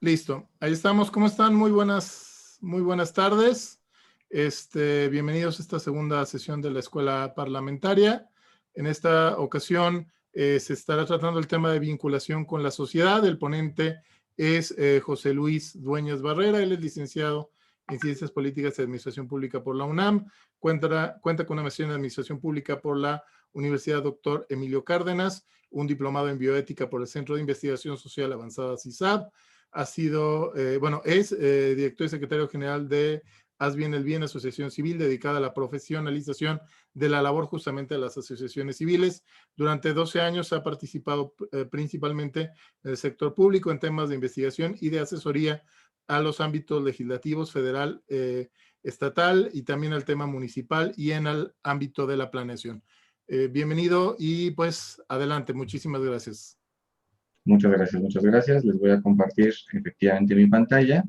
Listo, ahí estamos. ¿Cómo están? Muy buenas tardes. Bienvenidos a esta segunda sesión de la Escuela Parlamentaria. En esta ocasión se estará tratando el tema de vinculación con la sociedad. El ponente es José Luis Dueñas Barrera. Él es licenciado en Ciencias Políticas y Administración Pública por la UNAM. Cuenta con una maestría en Administración Pública por la Universidad Dr. Emilio Cárdenas, un diplomado en Bioética por el Centro de Investigación Social Avanzada CISAB. Ha sido, es director y secretario general de Haz Bien el Bien, asociación civil dedicada a la profesionalización de la labor justamente de las asociaciones civiles. Durante 12 años ha participado principalmente en el sector público en temas de investigación y de asesoría a los ámbitos legislativos, federal, estatal y también al tema municipal y en el ámbito de la planeación. Bienvenido y pues adelante, muchísimas gracias. Muchas gracias. Les voy a compartir efectivamente mi pantalla.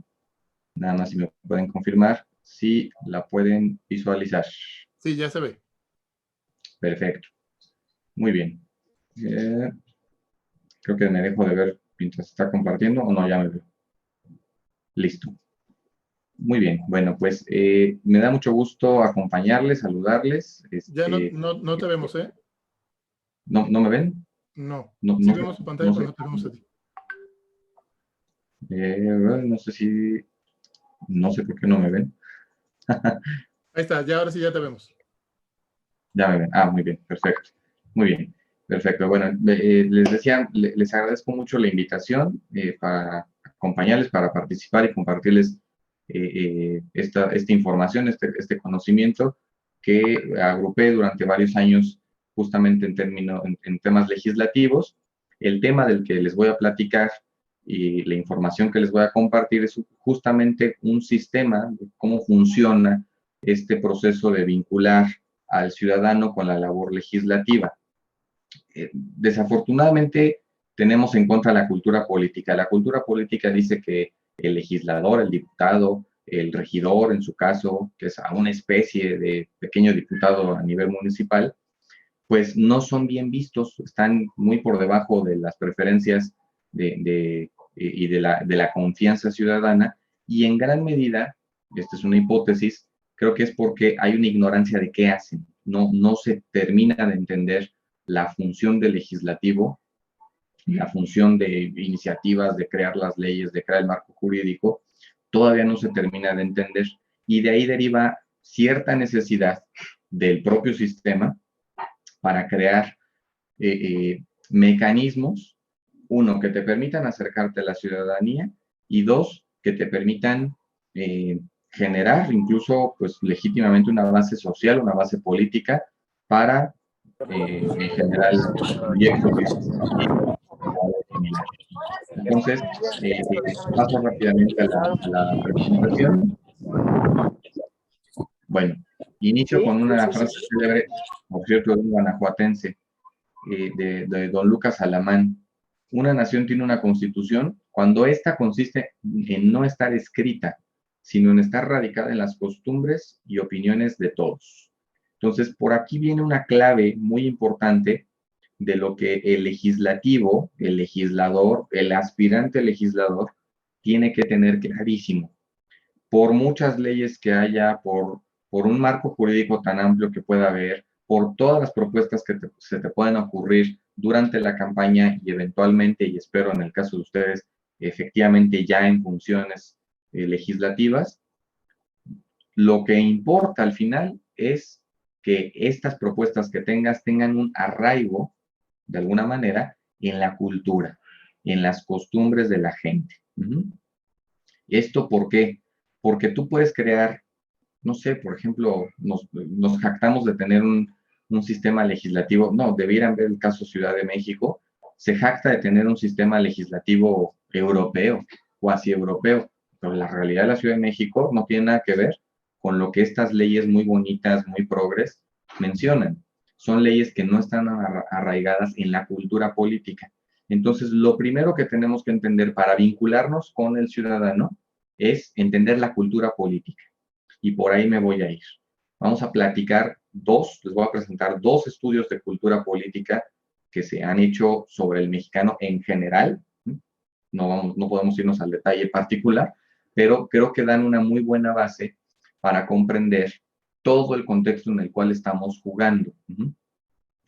Nada más si me pueden confirmar si la pueden visualizar. Sí, ya se ve. Perfecto. Muy bien. Creo que me dejo de ver mientras está compartiendo, o no, ya me veo. Listo. Muy bien. Bueno, pues me da mucho gusto acompañarles, saludarles. Ya no te vemos, ¿eh? ¿No me ven? No. No, Sí no, vemos tu pantalla, no pero sé. no te vemos a ti. No sé si... No sé por qué no me ven. Ahí está, ya ahora sí ya te vemos. Ya me ven. Muy bien, perfecto. Muy bien, perfecto. Bueno, les decía, les agradezco mucho la invitación para acompañarles, para participar y compartirles esta información, este conocimiento que agrupé durante varios años justamente en temas legislativos. El tema del que les voy a platicar y la información que les voy a compartir es justamente un sistema de cómo funciona este proceso de vincular al ciudadano con la labor legislativa. Desafortunadamente, tenemos en contra la cultura política. La cultura política dice que el legislador, el diputado, el regidor, en su caso, que es una especie de pequeño diputado a nivel municipal, pues no son bien vistos, están muy por debajo de las preferencias y de la confianza ciudadana, y en gran medida, esta es una hipótesis, creo que es porque hay una ignorancia de qué hacen. No se termina de entender la función del legislativo, la función de iniciativas, de crear las leyes, de crear el marco jurídico, todavía no se termina de entender, y de ahí deriva cierta necesidad del propio sistema para crear mecanismos, uno, que te permitan acercarte a la ciudadanía, y dos, que te permitan generar incluso pues legítimamente una base social, una base política para en general proyectos y similares. Entonces, paso rápidamente a la presentación. Bueno, inicio con una frase célebre, por cierto, de un guanajuatense, de don Lucas Alamán. Una nación tiene una constitución cuando ésta consiste en no estar escrita, sino en estar radicada en las costumbres y opiniones de todos. Entonces, por aquí viene una clave muy importante de lo que el legislativo, el legislador, el aspirante legislador, tiene que tener clarísimo. Por muchas leyes que haya, por un marco jurídico tan amplio que pueda haber, por todas las propuestas que se te puedan ocurrir durante la campaña y eventualmente, y espero en el caso de ustedes, efectivamente ya en funciones legislativas, lo que importa al final es que estas propuestas que tengan un arraigo, de alguna manera, en la cultura, en las costumbres de la gente. ¿Esto por qué? Porque tú puedes crear, no sé, por ejemplo, nos jactamos de tener un sistema legislativo, no, debieran ver el caso Ciudad de México, se jacta de tener un sistema legislativo europeo, cuasi europeo, pero la realidad de la Ciudad de México no tiene nada que ver con lo que estas leyes muy bonitas, muy progres, mencionan. Son leyes que no están arraigadas en la cultura política. Entonces, lo primero que tenemos que entender para vincularnos con el ciudadano es entender la cultura política. Y por ahí me voy a ir. Vamos a platicar les voy a presentar dos estudios de cultura política que se han hecho sobre el mexicano en general, no podemos irnos al detalle particular, pero creo que dan una muy buena base para comprender todo el contexto en el cual estamos jugando.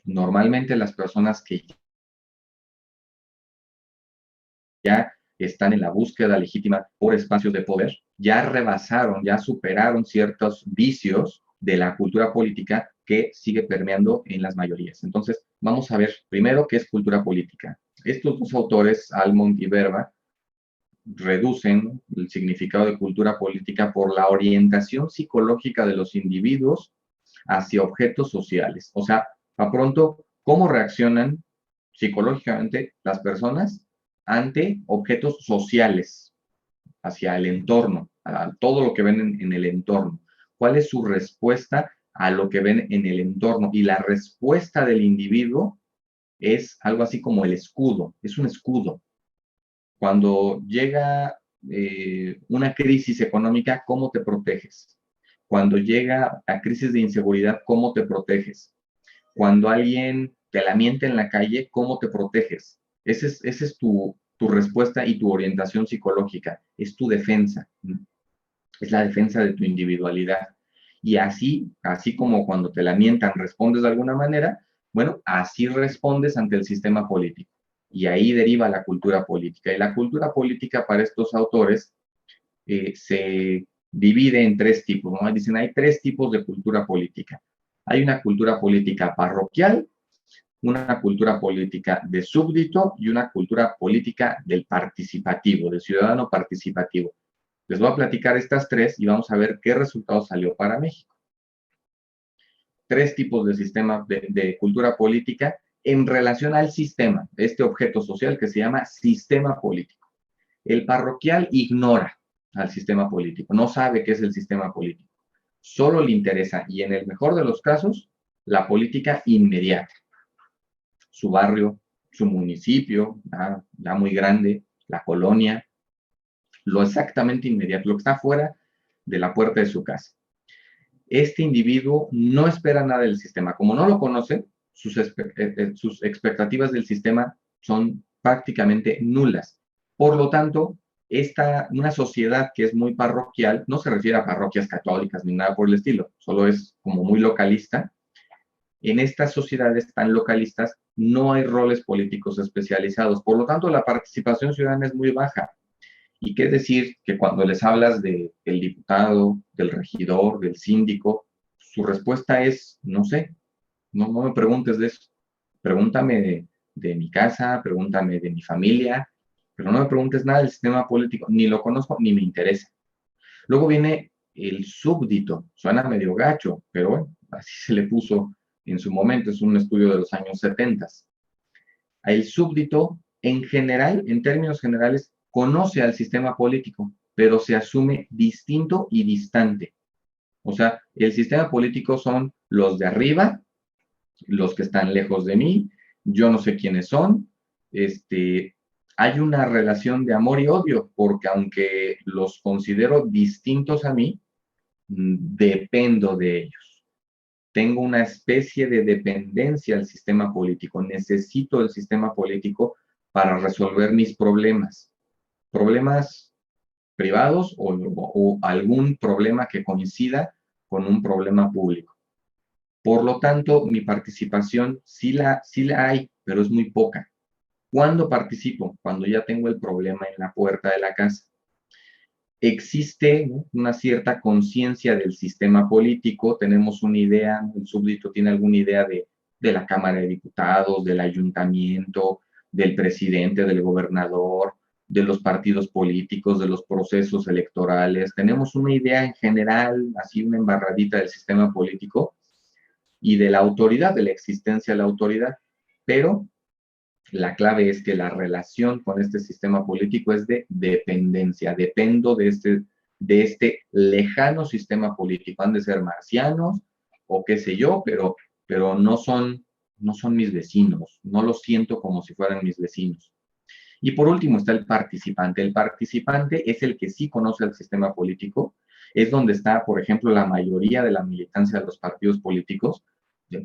Normalmente las personas que ya están en la búsqueda legítima por espacios de poder, ya rebasaron, ya superaron ciertos vicios de la cultura política que sigue permeando en las mayorías. Entonces, vamos a ver primero qué es cultura política. Estos dos autores, Almond y Verba, reducen el significado de cultura política por la orientación psicológica de los individuos hacia objetos sociales. O sea, a pronto, ¿cómo reaccionan psicológicamente las personas ante objetos sociales, hacia el entorno, a todo lo que ven en el entorno? ¿Cuál es su respuesta a lo que ven en el entorno? Y la respuesta del individuo es algo así como el escudo, es un escudo. Cuando llega una crisis económica, ¿cómo te proteges? Cuando llega a crisis de inseguridad, ¿cómo te proteges? Cuando alguien te la miente en la calle, ¿cómo te proteges? Esa es tu respuesta y tu orientación psicológica, es tu defensa, es la defensa de tu individualidad. Y así como cuando te la mientan respondes de alguna manera, bueno, así respondes ante el sistema político. Y ahí deriva la cultura política. Y la cultura política para estos autores se divide en tres tipos, ¿no? Dicen, hay tres tipos de cultura política. Hay una cultura política parroquial, una cultura política de súbdito y una cultura política del participativo, del ciudadano participativo. Les voy a platicar estas tres y vamos a ver qué resultado salió para México. Tres tipos de sistema de cultura política en relación al sistema, este objeto social que se llama sistema político. El parroquial ignora al sistema político, no sabe qué es el sistema político. Solo le interesa, y en el mejor de los casos, la política inmediata. Su barrio, su municipio, ya muy grande, la colonia, lo exactamente inmediato, lo que está fuera de la puerta de su casa. Este individuo no espera nada del sistema. Como no lo conoce, sus expectativas del sistema son prácticamente nulas. Por lo tanto, una sociedad que es muy parroquial, no se refiere a parroquias católicas ni nada por el estilo, solo es como muy localista. En estas sociedades tan localistas no hay roles políticos especializados, por lo tanto la participación ciudadana es muy baja. ¿Y qué decir que cuando les hablas del diputado, del regidor, del síndico, su respuesta es, no sé, no me preguntes de eso. Pregúntame de mi casa, pregúntame de mi familia, pero no me preguntes nada del sistema político, ni lo conozco ni me interesa. Luego viene el súbdito, suena medio gacho, pero bueno, así se le puso en su momento, es un estudio de los años 70. El súbdito, en general, en términos generales, conoce al sistema político, pero se asume distinto y distante. O sea, el sistema político son los de arriba, los que están lejos de mí, yo no sé quiénes son, hay una relación de amor y odio, porque aunque los considero distintos a mí, dependo de ellos. Tengo una especie de dependencia al sistema político, necesito el sistema político para resolver mis problemas privados o algún problema que coincida con un problema público. Por lo tanto, mi participación sí la hay, pero es muy poca. ¿Cuándo participo? Cuando ya tengo el problema en la puerta de la casa. Existe, ¿no?, una cierta conciencia del sistema político, tenemos una idea, el súbdito tiene alguna idea de la Cámara de Diputados, del ayuntamiento, del presidente, del gobernador, de los partidos políticos, de los procesos electorales. Tenemos una idea en general, así una embarradita del sistema político y de la autoridad, de la existencia de la autoridad, pero la clave es que la relación con este sistema político es de dependencia. Dependo de este lejano sistema político. Han de ser marcianos o qué sé yo, pero no son mis vecinos. No los siento como si fueran mis vecinos. Y por último está el participante. El participante es el que sí conoce el sistema político. Es donde está, por ejemplo, la mayoría de la militancia de los partidos políticos.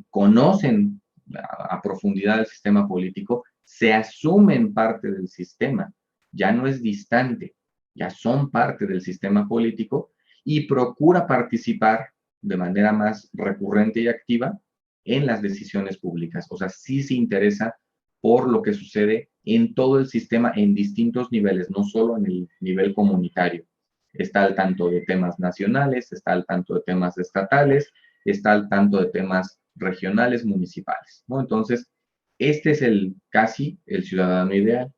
Conocen a profundidad el sistema político, se asumen parte del sistema. ya no es distante, ya son parte del sistema político y procura participar de manera más recurrente y activa en las decisiones públicas. O sea, sí se interesa por lo que sucede en todo el sistema en distintos niveles, no solo en el nivel comunitario. Está al tanto de temas nacionales, está al tanto de temas estatales, está al tanto de temas regionales, municipales, ¿no? Entonces, este es casi el ciudadano ideal.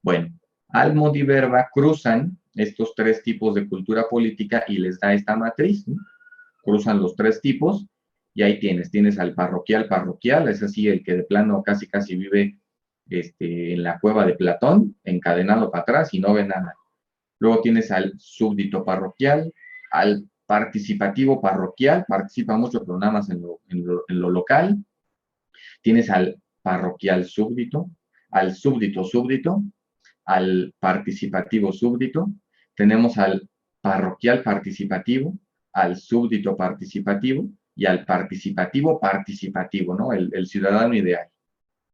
Bueno, Almodiverba cruzan estos tres tipos de cultura política y les da esta matriz, ¿no? Cruzan los tres tipos y ahí tienes al parroquial, es así el que de plano casi vive en la cueva de Platón, encadenado para atrás y no ve nada. Luego tienes al súbdito parroquial, al participativo parroquial, participa mucho pero nada más en lo local. Tienes al parroquial súbdito, al súbdito súbdito, al participativo súbdito, tenemos al parroquial participativo, al súbdito participativo y al participativo participativo, ¿no? El ciudadano ideal.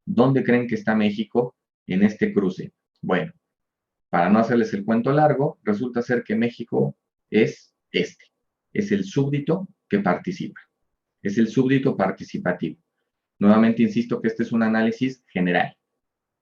¿Dónde creen que está México en este cruce? Bueno, para no hacerles el cuento largo, resulta ser que México es es el súbdito que participa, es el súbdito participativo. Nuevamente insisto que este es un análisis general,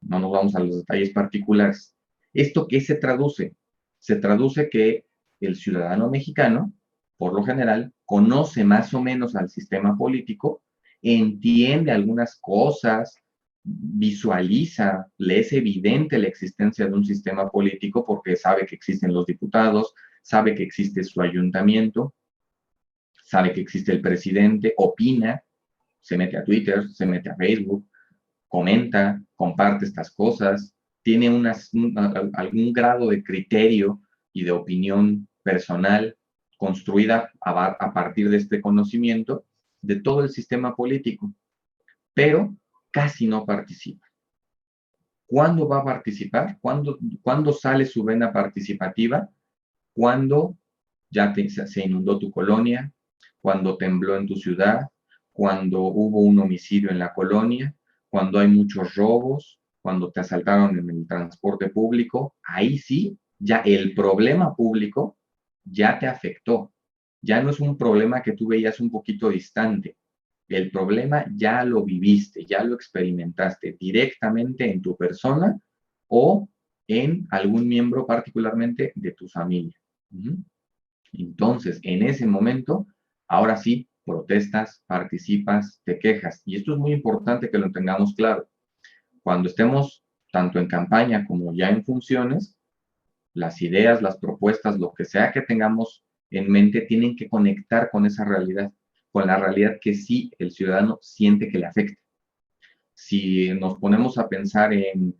no nos vamos a los detalles particulares. ¿Esto qué se traduce? Se traduce que el ciudadano mexicano, por lo general, conoce más o menos al sistema político, entiende algunas cosas, visualiza, le es evidente la existencia de un sistema político porque sabe que existen los diputados, sabe que existe su ayuntamiento, sabe que existe el presidente, opina, se mete a Twitter, se mete a Facebook, comenta, comparte estas cosas, tiene algún grado de criterio y de opinión personal construida a partir de este conocimiento de todo el sistema político, pero casi no participa. ¿Cuándo va a participar? ¿Cuándo sale su vena participativa? Cuando ya se inundó tu colonia, cuando tembló en tu ciudad, cuando hubo un homicidio en la colonia, cuando hay muchos robos, cuando te asaltaron en el transporte público, ahí sí, ya el problema público ya te afectó. Ya no es un problema que tú veías un poquito distante. El problema ya lo viviste, ya lo experimentaste directamente en tu persona o en algún miembro particularmente de tu familia. Entonces, en ese momento, ahora sí, protestas, participas, te quejas. Y esto es muy importante que lo tengamos claro. Cuando estemos tanto en campaña como ya en funciones, las ideas, las propuestas, lo que sea que tengamos en mente, tienen que conectar con esa realidad, con la realidad que sí el ciudadano siente que le afecta. Si nos ponemos a pensar en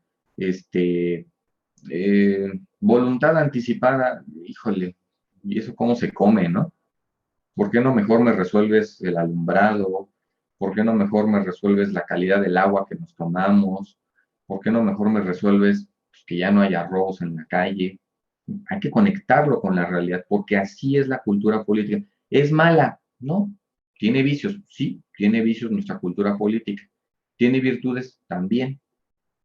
voluntad anticipada, híjole, ¿y eso cómo se come, no? ¿Por qué no mejor me resuelves el alumbrado? ¿Por qué no mejor me resuelves la calidad del agua que nos tomamos? ¿Por qué no mejor me resuelves pues, que ya no haya robos en la calle? Hay que conectarlo con la realidad, porque así es la cultura política. ¿Es mala? No. ¿Tiene vicios? Sí, tiene vicios nuestra cultura política. ¿Tiene virtudes? También.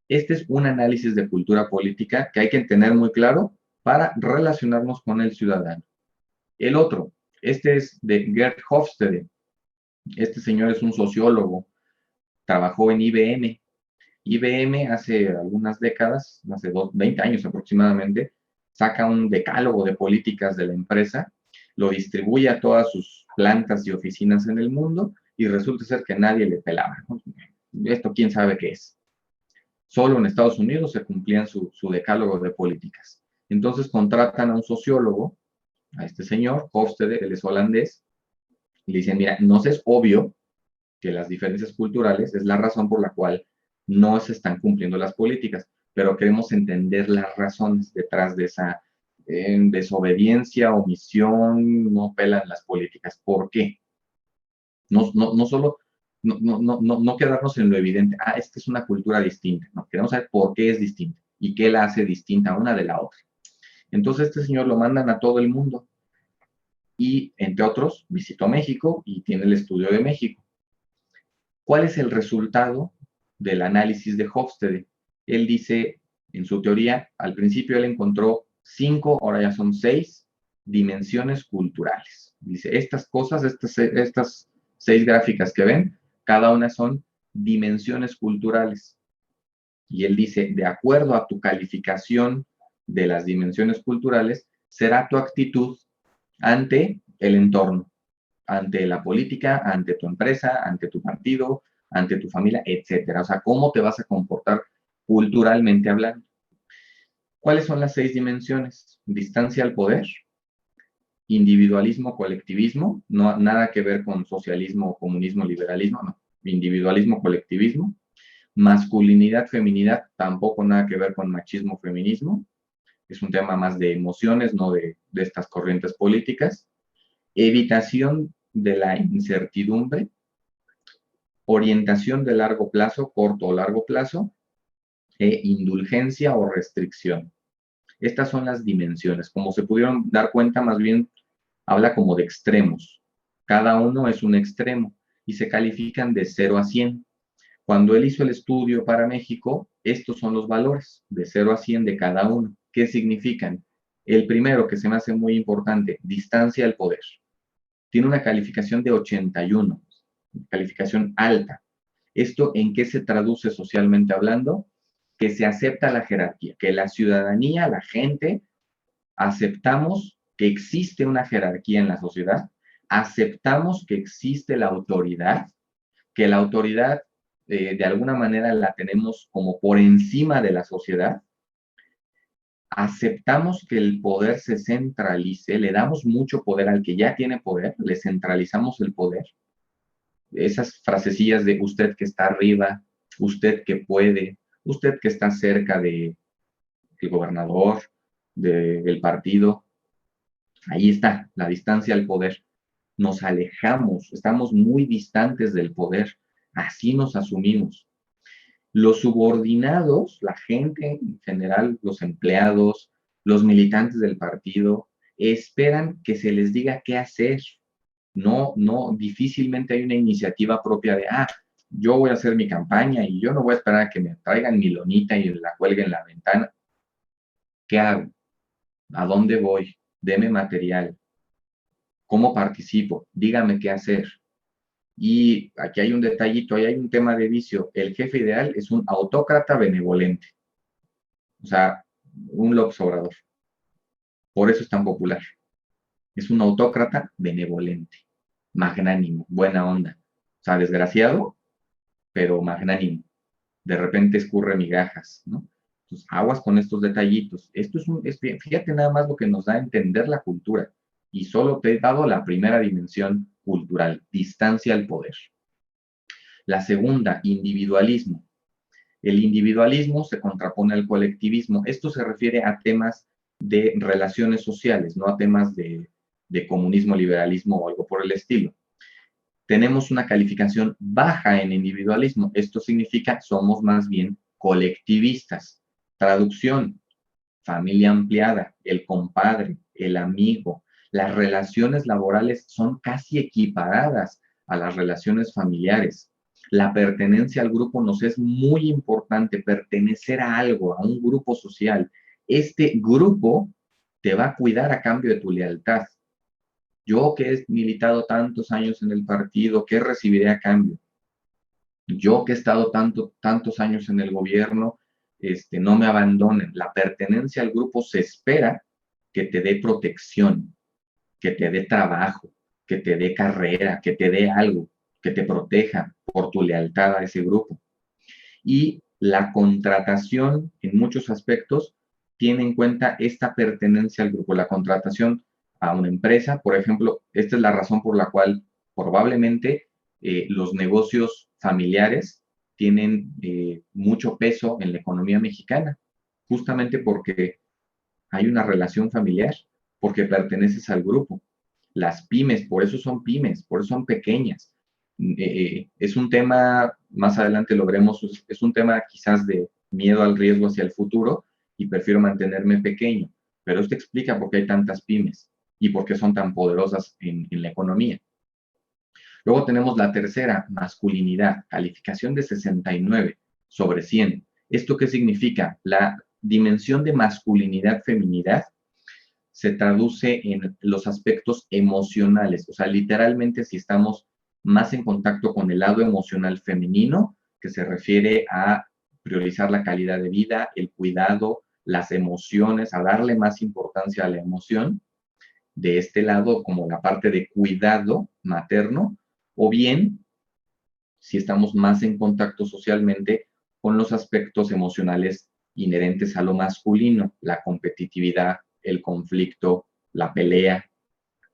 Este es un análisis de cultura política que hay que tener muy claro para relacionarnos con el ciudadano. El otro, este es de Gerd Hofstede. Este señor es un sociólogo, trabajó en IBM. IBM hace algunas décadas, hace 20 años aproximadamente, saca un decálogo de políticas de la empresa, lo distribuye a todas sus plantas y oficinas en el mundo y resulta ser que nadie le pelaba, ¿no? Esto quién sabe qué es. Solo en Estados Unidos se cumplían su decálogo de políticas. Entonces contratan a un sociólogo, a este señor, Hofstede, él es holandés, y le dicen, mira, nos es obvio que las diferencias culturales es la razón por la cual no se están cumpliendo las políticas, pero queremos entender las razones detrás de esa desobediencia, omisión, no pelan las políticas. ¿Por qué? No solo, no quedarnos en lo evidente, es que es una cultura distinta, no, queremos saber por qué es distinta y qué la hace distinta una de la otra. Entonces este señor lo mandan a todo el mundo y, entre otros, visitó México y tiene el estudio de México. ¿Cuál es el resultado del análisis de Hofstede? Él dice, En su teoría, al principio él encontró 5, ahora ya son 6 dimensiones culturales. Dice, estas cosas, estas 6 gráficas que ven, cada una son dimensiones culturales. Y él dice, de acuerdo a tu calificación de las dimensiones culturales, será tu actitud ante el entorno, ante la política, ante tu empresa, ante tu partido, ante tu familia, etcétera. O sea, cómo te vas a comportar culturalmente hablando. ¿Cuáles son las 6 dimensiones? Distancia al poder, individualismo, colectivismo, no, nada que ver con socialismo, comunismo, liberalismo, no. Individualismo, colectivismo. Masculinidad, feminidad, tampoco nada que ver con machismo, feminismo. Es un tema más de emociones, no de estas corrientes políticas. Evitación de la incertidumbre. Orientación de largo plazo, corto o largo plazo. E indulgencia o restricción. Estas son las dimensiones. Como se pudieron dar cuenta, más bien habla como de extremos. Cada uno es un extremo y se califican de 0 a 100. Cuando él hizo el estudio para México, estos son los valores, de 0 a 100 de cada uno. ¿Qué significan? El primero, que se me hace muy importante, distancia al poder. Tiene una calificación de 81, calificación alta. ¿Esto en qué se traduce socialmente hablando? Que se acepta la jerarquía, que la ciudadanía, la gente, aceptamos que existe una jerarquía en la sociedad, aceptamos que existe la autoridad, que la autoridad de alguna manera la tenemos como por encima de la sociedad, aceptamos que el poder se centralice, le damos mucho poder al que ya tiene poder, le centralizamos el poder. Esas frasecillas de usted que está arriba, usted que puede, usted que está cerca del gobernador, del partido, ahí está la distancia al poder. Nos alejamos, estamos muy distantes del poder, así nos asumimos. Los subordinados, la gente en general, los empleados, los militantes del partido, esperan que se les diga qué hacer. No, difícilmente hay una iniciativa propia de, yo voy a hacer mi campaña y yo no voy a esperar a que me traigan mi lonita y la cuelguen en la ventana. ¿Qué hago? ¿A dónde voy? Deme material. ¿Cómo participo? Dígame qué hacer. Y aquí hay un detallito, ahí hay un tema de vicio. El jefe ideal es un autócrata benevolente. O sea, un López Obrador. Por eso es tan popular. Es un autócrata benevolente, magnánimo, buena onda. O sea, desgraciado, pero magnánimo. De repente escurre migajas, ¿no? Entonces, aguas con estos detallitos. Esto fíjate nada más lo que nos da a entender la cultura. Y solo te he dado la primera dimensión cultural, distancia al poder. La segunda, individualismo. El individualismo se contrapone al colectivismo. Esto se refiere a temas de relaciones sociales, no a temas de comunismo, liberalismo o algo por el estilo. Tenemos una calificación baja en individualismo. Esto significa somos más bien colectivistas. Traducción, familia ampliada, el compadre, el amigo. Las relaciones laborales son casi equiparadas a las relaciones familiares. La pertenencia al grupo nos es muy importante, pertenecer a algo, a un grupo social. Este grupo te va a cuidar a cambio de tu lealtad. Yo que he militado tantos años en el partido, ¿qué recibiré a cambio? Yo que he estado tantos años en el gobierno, no me abandonen. La pertenencia al grupo se espera que te dé protección, que te dé trabajo, que te dé carrera, que te dé algo, que te proteja por tu lealtad a ese grupo. Y la contratación, en muchos aspectos, tiene en cuenta esta pertenencia al grupo. La contratación a una empresa, por ejemplo, esta es la razón por la cual probablemente los negocios familiares tienen mucho peso en la economía mexicana, justamente porque hay una relación familiar, porque perteneces al grupo. Las pymes, por eso son pymes, por eso son pequeñas. Es un tema, más adelante lo veremos, es un tema quizás de miedo al riesgo hacia el futuro y prefiero mantenerme pequeño, pero esto explica por qué hay tantas pymes y por qué son tan poderosas en la economía. Luego tenemos la tercera, masculinidad, calificación de 69 sobre 100. ¿Esto qué significa? La dimensión de masculinidad, feminidad, se traduce en los aspectos emocionales. O sea, literalmente si estamos más en contacto con el lado emocional femenino, que se refiere a priorizar la calidad de vida, el cuidado, las emociones, a darle más importancia a la emoción, de este lado como la parte de cuidado materno, o bien si estamos más en contacto socialmente con los aspectos emocionales inherentes a lo masculino, la competitividad, el conflicto, la pelea,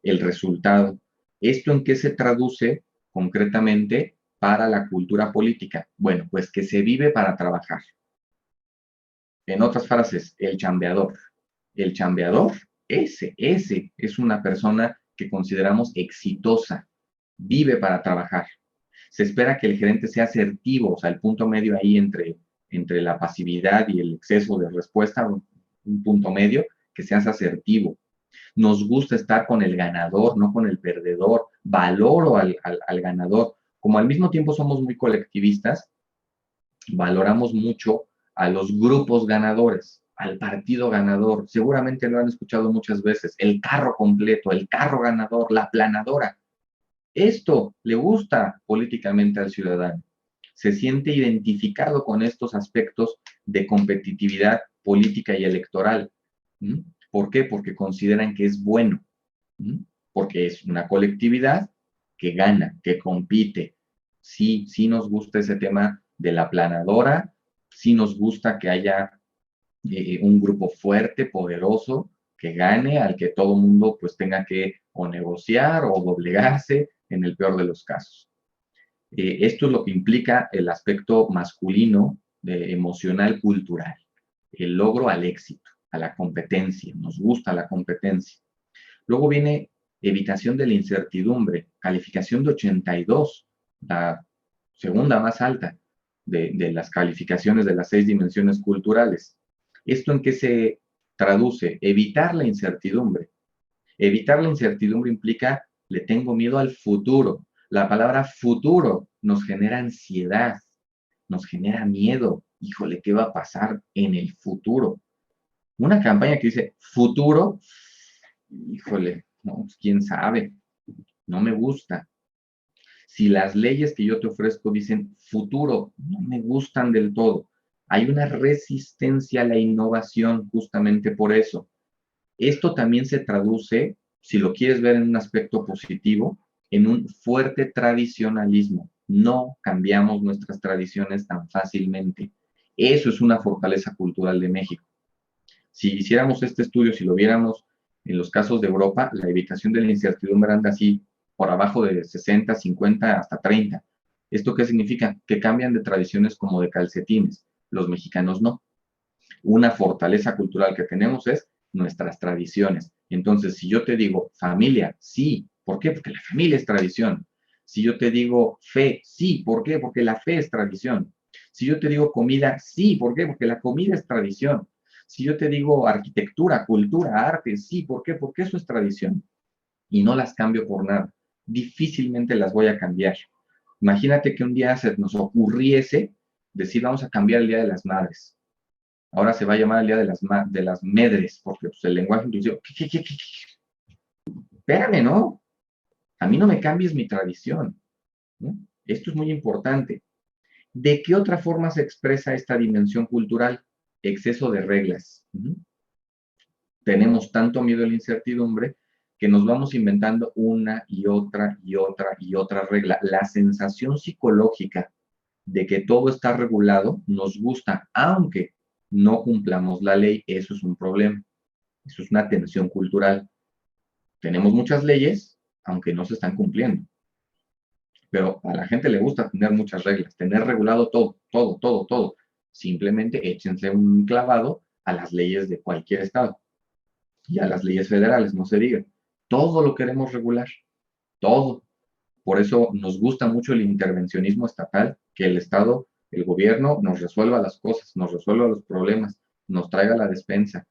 el resultado. ¿Esto en qué se traduce concretamente para la cultura política? Bueno, pues que se vive para trabajar. En otras frases, el chambeador. El chambeador, ese es una persona que consideramos exitosa, vive para trabajar. Se espera que el gerente sea asertivo, o sea, el punto medio ahí entre la pasividad y el exceso de respuesta, un punto medio, que seas asertivo. Nos gusta estar con el ganador, no con el perdedor. Valoro al ganador. Como al mismo tiempo somos muy colectivistas, valoramos mucho a los grupos ganadores, al partido ganador. Seguramente lo han escuchado muchas veces. El carro completo, el carro ganador, la aplanadora. Esto le gusta políticamente al ciudadano. Se siente identificado con estos aspectos de competitividad política y electoral. ¿Por qué? Porque consideran que es bueno. Porque es una colectividad que gana, que compite. Sí, sí nos gusta ese tema de la aplanadora, sí nos gusta que haya un grupo fuerte, poderoso, que gane, al que todo mundo pues tenga que o negociar o doblegarse en el peor de los casos. Esto es lo que implica el aspecto masculino, emocional, cultural, el logro al éxito, a la competencia, nos gusta la competencia. Luego viene evitación de la incertidumbre, calificación de 82, la segunda más alta de las calificaciones de las 6 dimensiones culturales. ¿Esto en qué se traduce? Evitar la incertidumbre. Evitar la incertidumbre implica, le tengo miedo al futuro. La palabra futuro nos genera ansiedad, nos genera miedo. Híjole, ¿qué va a pasar en el futuro? Una campaña que dice futuro, híjole, no, pues, quién sabe, no me gusta. Si las leyes que yo te ofrezco dicen futuro, no me gustan del todo. Hay una resistencia a la innovación justamente por eso. Esto también se traduce, si lo quieres ver en un aspecto positivo, en un fuerte tradicionalismo. No cambiamos nuestras tradiciones tan fácilmente. Eso es una fortaleza cultural de México. Si hiciéramos este estudio, si lo viéramos en los casos de Europa, la evitación de la incertidumbre anda así por abajo de 60, 50, hasta 30. ¿Esto qué significa? Que cambian de tradiciones como de calcetines. Los mexicanos no. Una fortaleza cultural que tenemos es nuestras tradiciones. Entonces, si yo te digo familia, sí. ¿Por qué? Porque la familia es tradición. Si yo te digo fe, sí. ¿Por qué? Porque la fe es tradición. Si yo te digo comida, sí. ¿Por qué? Porque la comida es tradición. Si yo te digo arquitectura, cultura, arte, sí. ¿Por qué? Porque eso es tradición. Y no las cambio por nada. Difícilmente las voy a cambiar. Imagínate que un día se nos ocurriese decir, vamos a cambiar el Día de las Madres. Ahora se va a llamar el Día de las Medres, porque pues, el lenguaje inclusivo. Espérame, ¿no? A mí no me cambies mi tradición, ¿no? Esto es muy importante. ¿De qué otra forma se expresa esta dimensión cultural? Exceso de reglas. Tenemos tanto miedo a la incertidumbre que nos vamos inventando una y otra y otra y otra regla. La sensación psicológica de que todo está regulado nos gusta, aunque no cumplamos la ley. Eso es un problema. Eso es una tensión cultural. Tenemos muchas leyes, aunque no se están cumpliendo. Pero a la gente le gusta tener muchas reglas, tener regulado todo, todo, todo, todo. Simplemente échense un clavado a las leyes de cualquier estado y a las leyes federales, no se diga. Todo lo queremos regular, todo. Por eso nos gusta mucho el intervencionismo estatal, que el Estado, el gobierno nos resuelva las cosas, nos resuelva los problemas, nos traiga la despensa,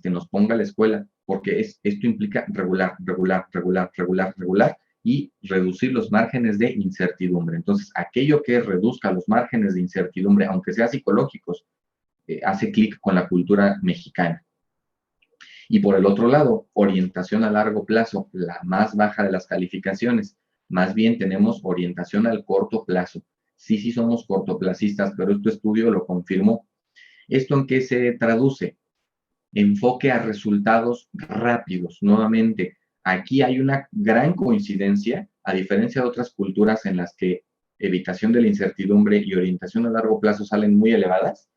nos ponga la escuela, porque esto implica regular, regular, regular, regular, regular y reducir los márgenes de incertidumbre. Entonces, aquello que reduzca los márgenes de incertidumbre, aunque sea psicológicos, hace clic con la cultura mexicana. Y por el otro lado, orientación a largo plazo, la más baja de las calificaciones. Más bien tenemos orientación al corto plazo. Sí, sí somos cortoplacistas, pero este estudio lo confirmó. ¿Esto en qué se traduce? Enfoque a resultados rápidos. Nuevamente, aquí hay una gran coincidencia, a diferencia de otras culturas en las que evitación de la incertidumbre y orientación a largo plazo salen muy elevadas.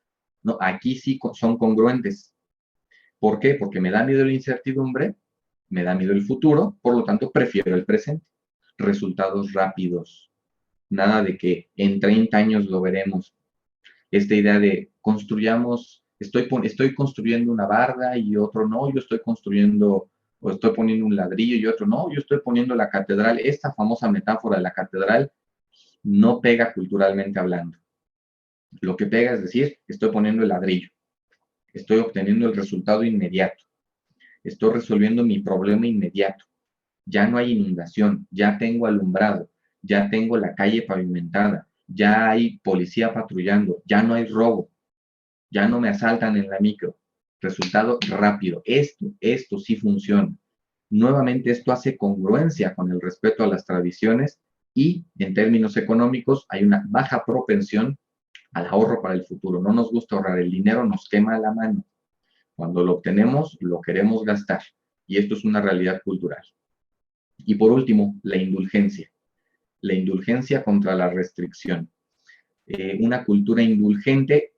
No, aquí sí son congruentes. ¿Por qué? Porque me da miedo la incertidumbre, me da miedo el futuro, por lo tanto prefiero el presente. Resultados rápidos. Nada de que en 30 años lo veremos. Esta idea de construyamos, estoy construyendo una barda y otro no, yo estoy construyendo o estoy poniendo un ladrillo y otro no, yo estoy poniendo la catedral. Esta famosa metáfora de la catedral no pega culturalmente hablando. Lo que pega es decir, estoy poniendo el ladrillo, estoy obteniendo el resultado inmediato, estoy resolviendo mi problema inmediato. Ya no hay inundación, ya tengo alumbrado, ya tengo la calle pavimentada, ya hay policía patrullando, ya no hay robo, ya no me asaltan en la micro. Resultado rápido. Esto sí funciona. Nuevamente, esto hace congruencia con el respeto a las tradiciones y en términos económicos hay una baja propensión al ahorro para el futuro. No nos gusta ahorrar, el dinero nos quema la mano. Cuando lo obtenemos, lo queremos gastar. Y esto es una realidad cultural. Y por último, la indulgencia. La indulgencia contra la restricción. Una cultura indulgente,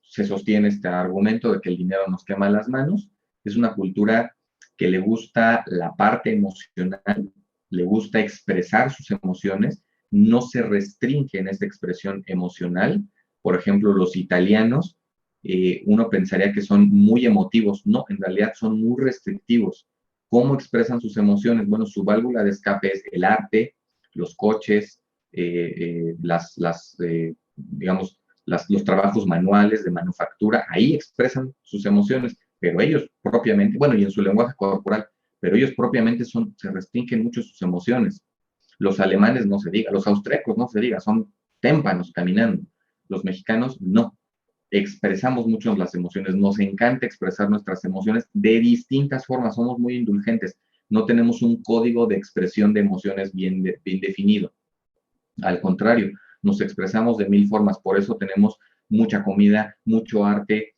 se sostiene este argumento de que el dinero nos quema las manos, es una cultura que le gusta la parte emocional, le gusta expresar sus emociones, no se restringe en esta expresión emocional. Por ejemplo, los italianos, uno pensaría que son muy emotivos, no, en realidad son muy restrictivos. ¿Cómo expresan sus emociones? Bueno, su válvula de escape es el arte, los coches, digamos, los trabajos manuales de manufactura, ahí expresan sus emociones, pero ellos propiamente, bueno, y en su lenguaje corporal, pero ellos propiamente se restringen mucho sus emociones. Los alemanes no se diga, los austríacos no se diga, son témpanos caminando. Los mexicanos no. Expresamos mucho las emociones, nos encanta expresar nuestras emociones de distintas formas, somos muy indulgentes, no tenemos un código de expresión de emociones bien definido. Al contrario, nos expresamos de mil formas, por eso tenemos mucha comida, mucho arte,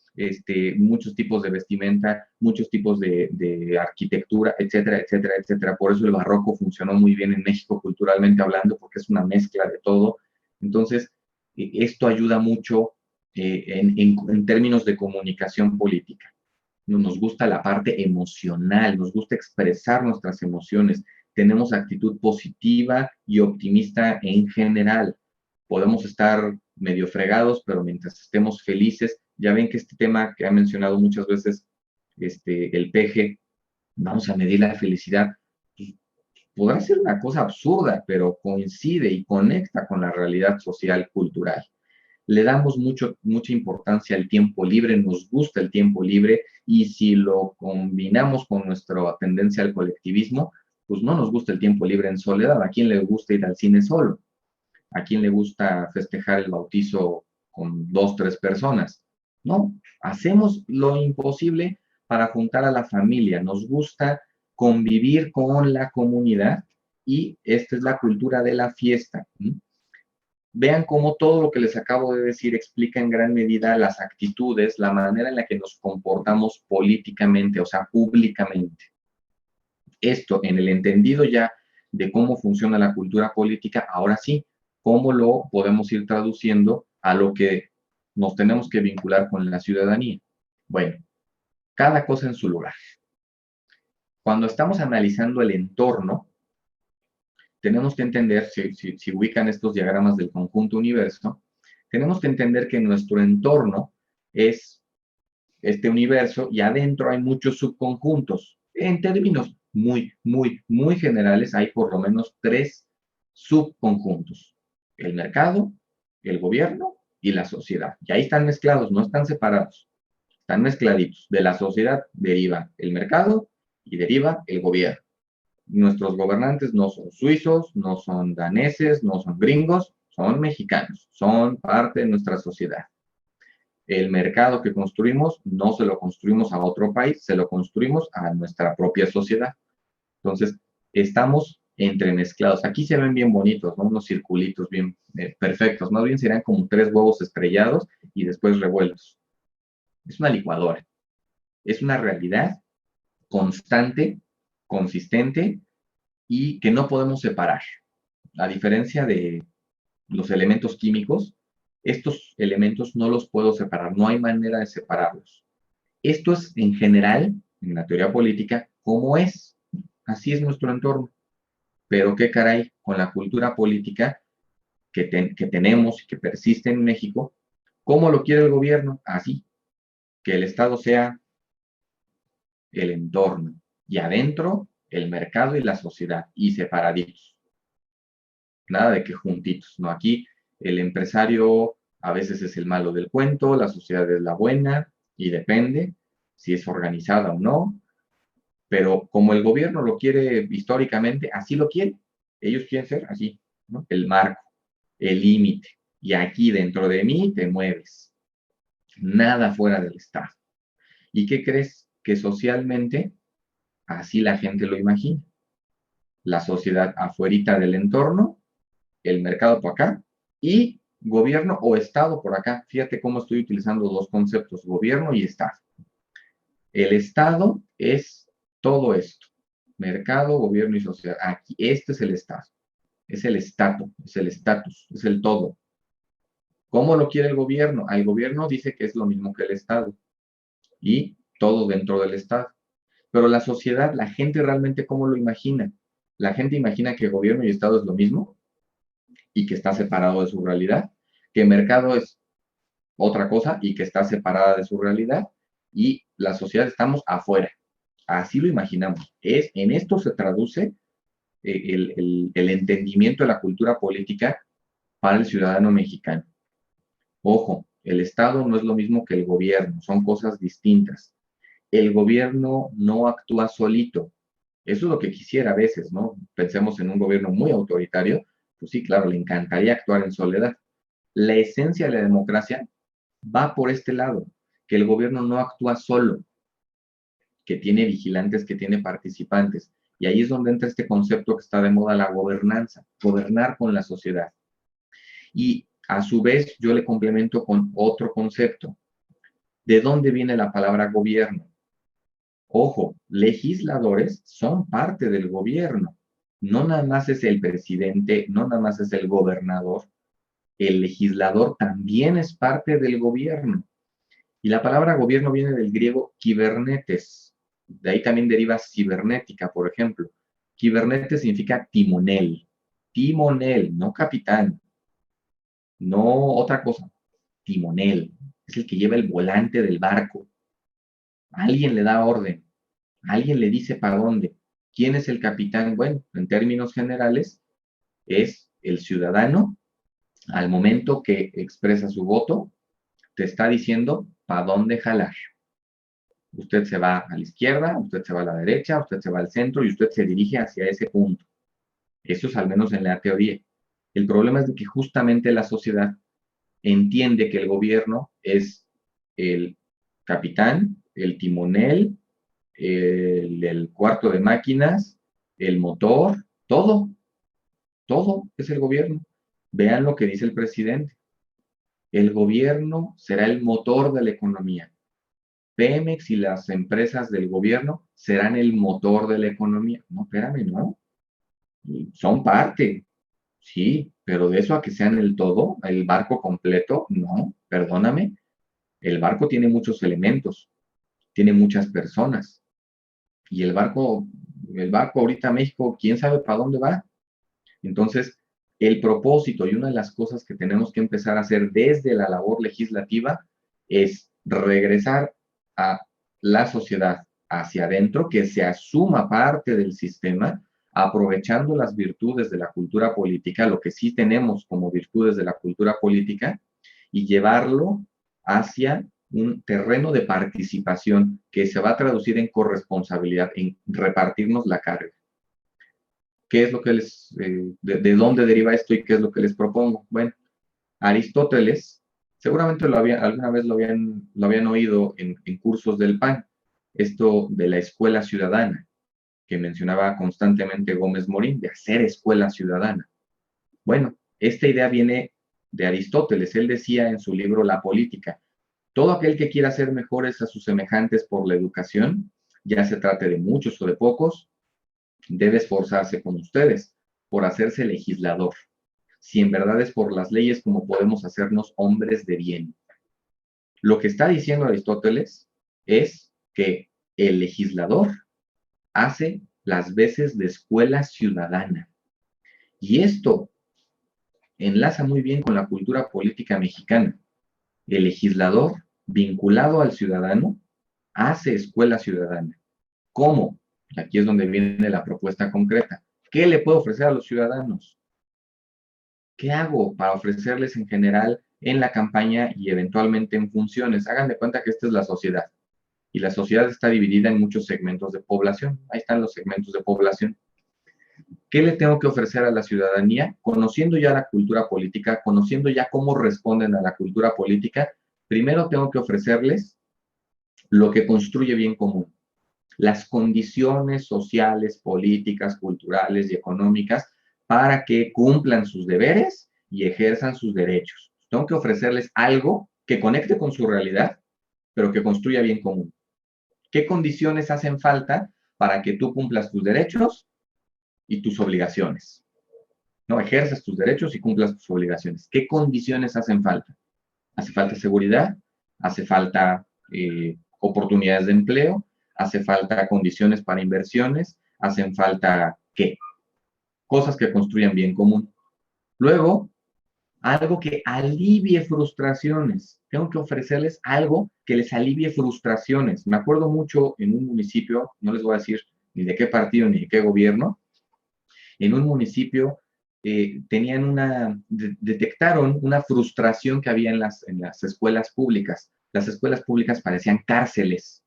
muchos tipos de vestimenta, muchos tipos de arquitectura, etcétera, etcétera, etcétera. Por eso el barroco funcionó muy bien en México culturalmente hablando, porque es una mezcla de todo. Entonces, esto ayuda mucho en términos de comunicación política. Nos gusta la parte emocional, nos gusta expresar nuestras emociones, tenemos actitud positiva y optimista en general. Podemos estar medio fregados, pero mientras estemos felices, ya ven que este tema que ha mencionado muchas veces el peje, vamos a medir la felicidad, pues, podrá ser una cosa absurda, pero coincide y conecta con la realidad social, cultural. Le damos mucha importancia al tiempo libre, nos gusta el tiempo libre, y si lo combinamos con nuestra tendencia al colectivismo, pues no nos gusta el tiempo libre en soledad. ¿A quién le gusta ir al cine solo? ¿A quién le gusta festejar el bautizo con 2, 3 personas? No, hacemos lo imposible para juntar a la familia. Nos gusta convivir con la comunidad y esta es la cultura de la fiesta. Vean cómo todo lo que les acabo de decir explica en gran medida las actitudes, la manera en la que nos comportamos políticamente, o sea, públicamente. Esto en el entendido ya de cómo funciona la cultura política, ahora sí, cómo lo podemos ir traduciendo a lo que nos tenemos que vincular con la ciudadanía. Bueno, cada cosa en su lugar. Cuando estamos analizando el entorno, tenemos que entender, si ubican estos diagramas del conjunto universo, tenemos que entender que nuestro entorno es este universo y adentro hay muchos subconjuntos. En términos muy generales, hay por lo menos 3 subconjuntos: el mercado, el gobierno y la sociedad. Y ahí están mezclados, no están separados, están mezcladitos. De la sociedad deriva el mercado y deriva el gobierno. Nuestros gobernantes no son suizos, no son daneses, no son gringos, son mexicanos, son parte de nuestra sociedad. El mercado que construimos no se lo construimos a otro país, se lo construimos a nuestra propia sociedad. Entonces, estamos entremezclados. Aquí se ven bien bonitos, ¿no? Unos circulitos bien perfectos. Más bien serán como 3 huevos estrellados y después revueltos. Es una licuadora. Es una realidad constante, consistente y que no podemos separar. A diferencia de los elementos químicos, estos elementos no los puedo separar, no hay manera de separarlos. Esto es en general, en la teoría política, como es. Así es nuestro entorno. Pero qué caray, con la cultura política que tenemos y que persiste en México, ¿cómo lo quiere el gobierno? Así, que el Estado sea el entorno y adentro el mercado y la sociedad y separaditos. Nada de que juntitos, ¿no? Aquí el empresario a veces es el malo del cuento, la sociedad es la buena y depende si es organizada o no, pero como el gobierno lo quiere históricamente, así lo quiere. Ellos quieren ser así, ¿no? El marco, el límite. Y aquí dentro de mí te mueves. Nada fuera del Estado. ¿Y qué crees? Que socialmente así la gente lo imagina. La sociedad afuerita del entorno, el mercado por acá y gobierno o Estado por acá. Fíjate cómo estoy utilizando dos conceptos, gobierno y Estado. El Estado es todo esto, mercado, gobierno y sociedad. Aquí, este es el Estado, es el estatus, es el todo. ¿Cómo lo quiere el gobierno? El gobierno dice que es lo mismo que el Estado y todo dentro del Estado. Pero la sociedad, la gente realmente, ¿cómo lo imagina? La gente imagina que gobierno y Estado es lo mismo y que está separado de su realidad, que mercado es otra cosa y que está separada de su realidad y la sociedad estamos afuera. Así lo imaginamos. En esto se traduce el entendimiento de la cultura política para el ciudadano mexicano. Ojo, el Estado no es lo mismo que el gobierno, son cosas distintas. El gobierno no actúa solito. Eso es lo que quisiera a veces, ¿no? Pensemos en un gobierno muy autoritario, pues sí, claro, le encantaría actuar en soledad. La esencia de la democracia va por este lado, que el gobierno no actúa solo, que tiene vigilantes, que tiene participantes. Y ahí es donde entra este concepto que está de moda, la gobernanza, gobernar con la sociedad. Y a su vez yo le complemento con otro concepto. ¿De dónde viene la palabra gobierno? Ojo, legisladores son parte del gobierno. No nada más es el presidente, no nada más es el gobernador. El legislador también es parte del gobierno. Y la palabra gobierno viene del griego kibernetes. De ahí también deriva cibernética, por ejemplo. Kibernetes significa timonel. Timonel, no capitán. No otra cosa. Timonel. Es el que lleva el volante del barco. Alguien le da orden. Alguien le dice para dónde. ¿Quién es el capitán? Bueno, en términos generales, es el ciudadano. Al momento que expresa su voto, te está diciendo para dónde jalar. Usted se va a la izquierda, usted se va a la derecha, usted se va al centro y usted se dirige hacia ese punto. Eso es al menos en la teoría. El problema es de que justamente la sociedad entiende que el gobierno es el capitán, el timonel, el cuarto de máquinas, el motor, todo es el gobierno. Vean lo que dice el presidente. El gobierno será el motor de la economía. Pemex y las empresas del gobierno serán el motor de la economía. No, espérame, no. Son parte, sí, pero de eso a que sean el todo, el barco completo, no, perdóname. El barco tiene muchos elementos, tiene muchas personas. Y el barco ahorita México, quién sabe para dónde va. Entonces, el propósito y una de las cosas que tenemos que empezar a hacer desde la labor legislativa es regresar a la sociedad hacia adentro, que se asuma parte del sistema, aprovechando las virtudes de la cultura política, lo que sí tenemos como virtudes de la cultura política, y llevarlo hacia un terreno de participación que se va a traducir en corresponsabilidad, en repartirnos la carga. ¿Qué es lo que de dónde deriva esto y qué es lo que les propongo? Bueno, Aristóteles Seguramente alguna vez lo habían oído en cursos del PAN, esto de la escuela ciudadana, que mencionaba constantemente Gómez Morín, de hacer escuela ciudadana. Bueno, esta idea viene de Aristóteles. Él decía en su libro La Política, todo aquel que quiera ser mejores a sus semejantes por la educación, ya se trate de muchos o de pocos, debe esforzarse con ustedes por hacerse legislador, si en verdad es por las leyes como podemos hacernos hombres de bien. Lo que está diciendo Aristóteles es que el legislador hace las veces de escuela ciudadana. Y esto enlaza muy bien con la cultura política mexicana. El legislador, vinculado al ciudadano, hace escuela ciudadana. ¿Cómo? Aquí es donde viene la propuesta concreta. ¿Qué le puedo ofrecer a los ciudadanos? ¿Qué hago para ofrecerles en general en la campaña y eventualmente en funciones? Hagan de cuenta que esta es la sociedad. Y la sociedad está dividida en muchos segmentos de población. Ahí están los segmentos de población. ¿Qué le tengo que ofrecer a la ciudadanía? Conociendo ya la cultura política, conociendo ya cómo responden a la cultura política, primero tengo que ofrecerles lo que construye bien común. Las condiciones sociales, políticas, culturales y económicas para que cumplan sus deberes y ejerzan sus derechos. Tengo que ofrecerles algo que conecte con su realidad, pero que construya bien común. ¿Qué condiciones hacen falta para que tú cumplas tus derechos y tus obligaciones? No, ejerzas tus derechos y cumplas tus obligaciones. ¿Qué condiciones hacen falta? Hace falta seguridad, hace falta oportunidades de empleo, hace falta condiciones para inversiones, hacen falta, ¿qué? Cosas que construyan bien común. Luego, algo que alivie frustraciones. Tengo que ofrecerles algo que les alivie frustraciones. Me acuerdo mucho en un municipio, no les voy a decir ni de qué partido ni de qué gobierno, en un municipio detectaron una frustración que había en las escuelas públicas. Las escuelas públicas parecían cárceles.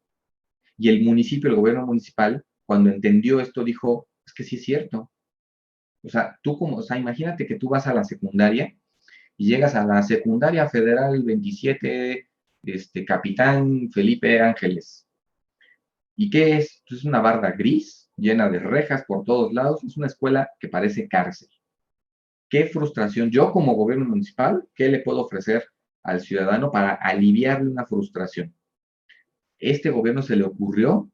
Y el municipio, el gobierno municipal, cuando entendió esto, dijo, es que sí es cierto. O sea, imagínate que tú vas a la secundaria y llegas a la secundaria federal 27, Capitán Felipe Ángeles. ¿Y qué es? Pues es una barda gris, llena de rejas por todos lados. Es una escuela que parece cárcel. Qué frustración. Yo como gobierno municipal, ¿qué le puedo ofrecer al ciudadano para aliviarle una frustración? Este gobierno se le ocurrió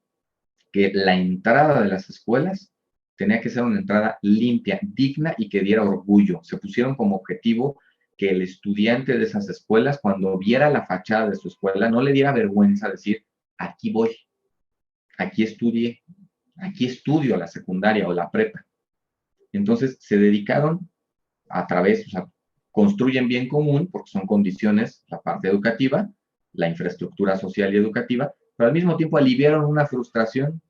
que la entrada de las escuelas tenía que ser una entrada limpia, digna y que diera orgullo. Se pusieron como objetivo que el estudiante de esas escuelas, cuando viera la fachada de su escuela, no le diera vergüenza decir, aquí voy, aquí estudié, aquí estudio la secundaria o la prepa. Entonces se dedicaron a través, o sea, construyen bien común, porque son condiciones, la parte educativa, la infraestructura social y educativa, pero al mismo tiempo aliviaron una frustración.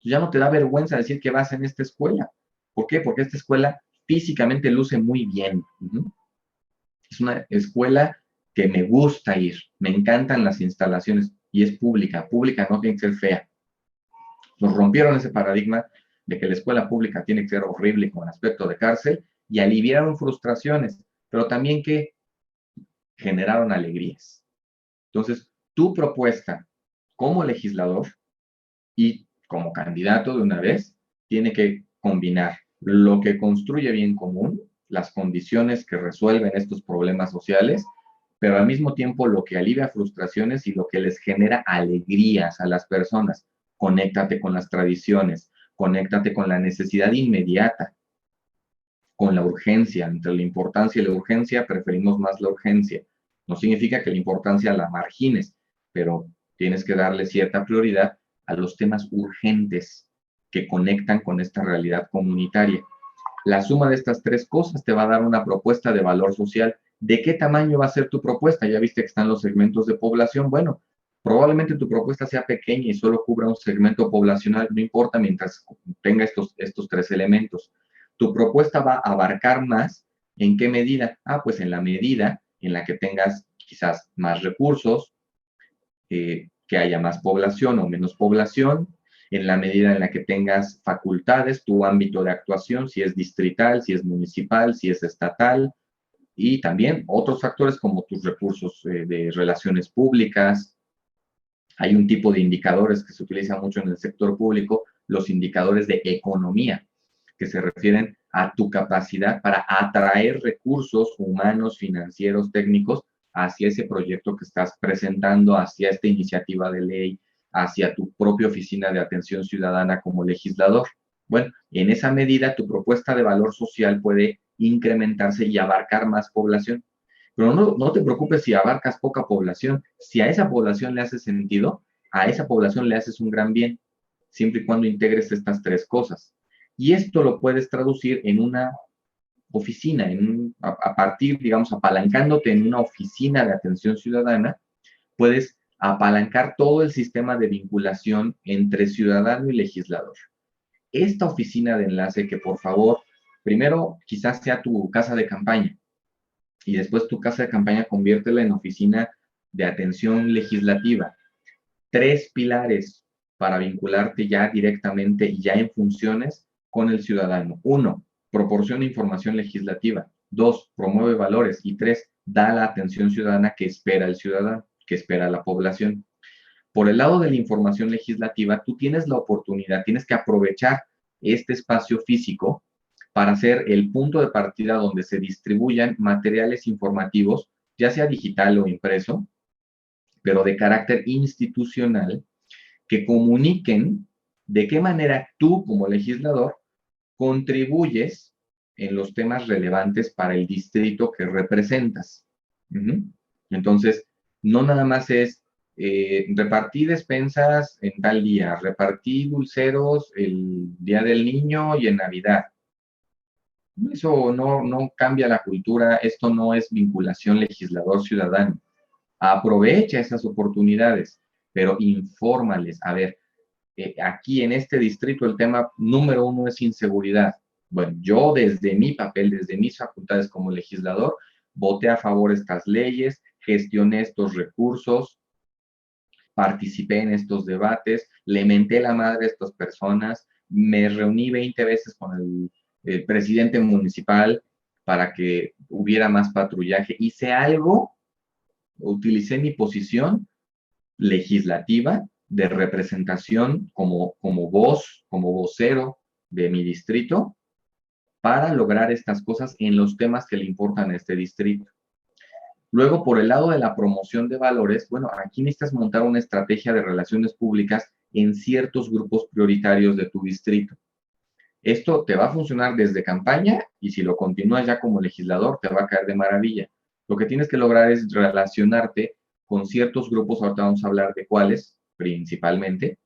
Ya no te da vergüenza decir que vas en esta escuela. ¿Por qué? Porque esta escuela físicamente luce muy bien. Es una escuela que me gusta ir, me encantan las instalaciones y es pública. Pública no tiene que ser fea. Nos rompieron ese paradigma de que la escuela pública tiene que ser horrible con aspecto de cárcel y aliviaron frustraciones, pero también que generaron alegrías. Entonces, tu propuesta como legislador y como candidato de una vez tiene que combinar lo que construye bien común, las condiciones que resuelven estos problemas sociales, pero al mismo tiempo lo que alivia frustraciones y lo que les genera alegrías a las personas. Conéctate con las tradiciones, conéctate con la necesidad inmediata, con la urgencia. Entre la importancia y la urgencia, preferimos más la urgencia. No significa que la importancia la margines, pero tienes que darle cierta prioridad a los temas urgentes que conectan con esta realidad comunitaria. La suma de estas tres cosas te va a dar una propuesta de valor social. ¿De qué tamaño va a ser tu propuesta? Ya viste que están los segmentos de población. Bueno, probablemente tu propuesta sea pequeña y solo cubra un segmento poblacional, no importa mientras tenga estos tres elementos. Tu propuesta va a abarcar más. ¿En qué medida? Pues en la medida en la que tengas quizás más recursos, que haya más población o menos población, en la medida en la que tengas facultades, tu ámbito de actuación, si es distrital, si es municipal, si es estatal, Y también otros factores como tus recursos de relaciones públicas. Hay un tipo de indicadores que se utiliza mucho en el sector público, los indicadores de economía, que se refieren a tu capacidad para atraer recursos humanos, financieros, técnicos hacia ese proyecto que estás presentando, hacia esta iniciativa de ley, hacia tu propia oficina de atención ciudadana como legislador. Bueno, en esa medida tu propuesta de valor social puede incrementarse y abarcar más población. Pero no te preocupes si abarcas poca población. Si a esa población le hace sentido, a esa población le haces un gran bien, siempre y cuando integres estas tres cosas. Y esto lo puedes traducir en una oficina, a partir, digamos, apalancándote en una oficina de atención ciudadana, puedes apalancar todo el sistema de vinculación entre ciudadano y legislador. Esta oficina de enlace que, por favor, primero quizás sea tu casa de campaña, y después tu casa de campaña conviértela en oficina de atención legislativa. 3 pilares para vincularte ya directamente y ya en funciones con el ciudadano. 1, proporciona información legislativa. 2, promueve valores. Y 3, da la atención ciudadana que espera el ciudadano, que espera la población. Por el lado de la información legislativa, tú tienes la oportunidad, tienes que aprovechar este espacio físico para ser el punto de partida donde se distribuyan materiales informativos, ya sea digital o impreso, pero de carácter institucional, que comuniquen de qué manera tú como legislador contribuyes en los temas relevantes para el distrito que representas. Entonces, no nada más es repartí despensas en tal día, repartí dulceros el Día del Niño y en Navidad. Eso no cambia la cultura, esto no es vinculación legislador-ciudadano. Aprovecha esas oportunidades, pero infórmales. A ver, aquí en este distrito el tema número 1 es inseguridad. Bueno, yo desde mi papel, desde mis facultades como legislador, voté a favor de estas leyes, gestioné estos recursos, participé en estos debates, le menté la madre a estas personas, me reuní 20 veces con el presidente municipal para que hubiera más patrullaje. Hice algo, utilicé mi posición legislativa de representación como voz, como vocero de mi distrito para lograr estas cosas en los temas que le importan a este distrito. Luego, por el lado de la promoción de valores, bueno, aquí necesitas montar una estrategia de relaciones públicas en ciertos grupos prioritarios de tu distrito. Esto te va a funcionar desde campaña y si lo continúas ya como legislador, te va a caer de maravilla. Lo que tienes que lograr es relacionarte con ciertos grupos, ahorita vamos a hablar de cuáles principalmente.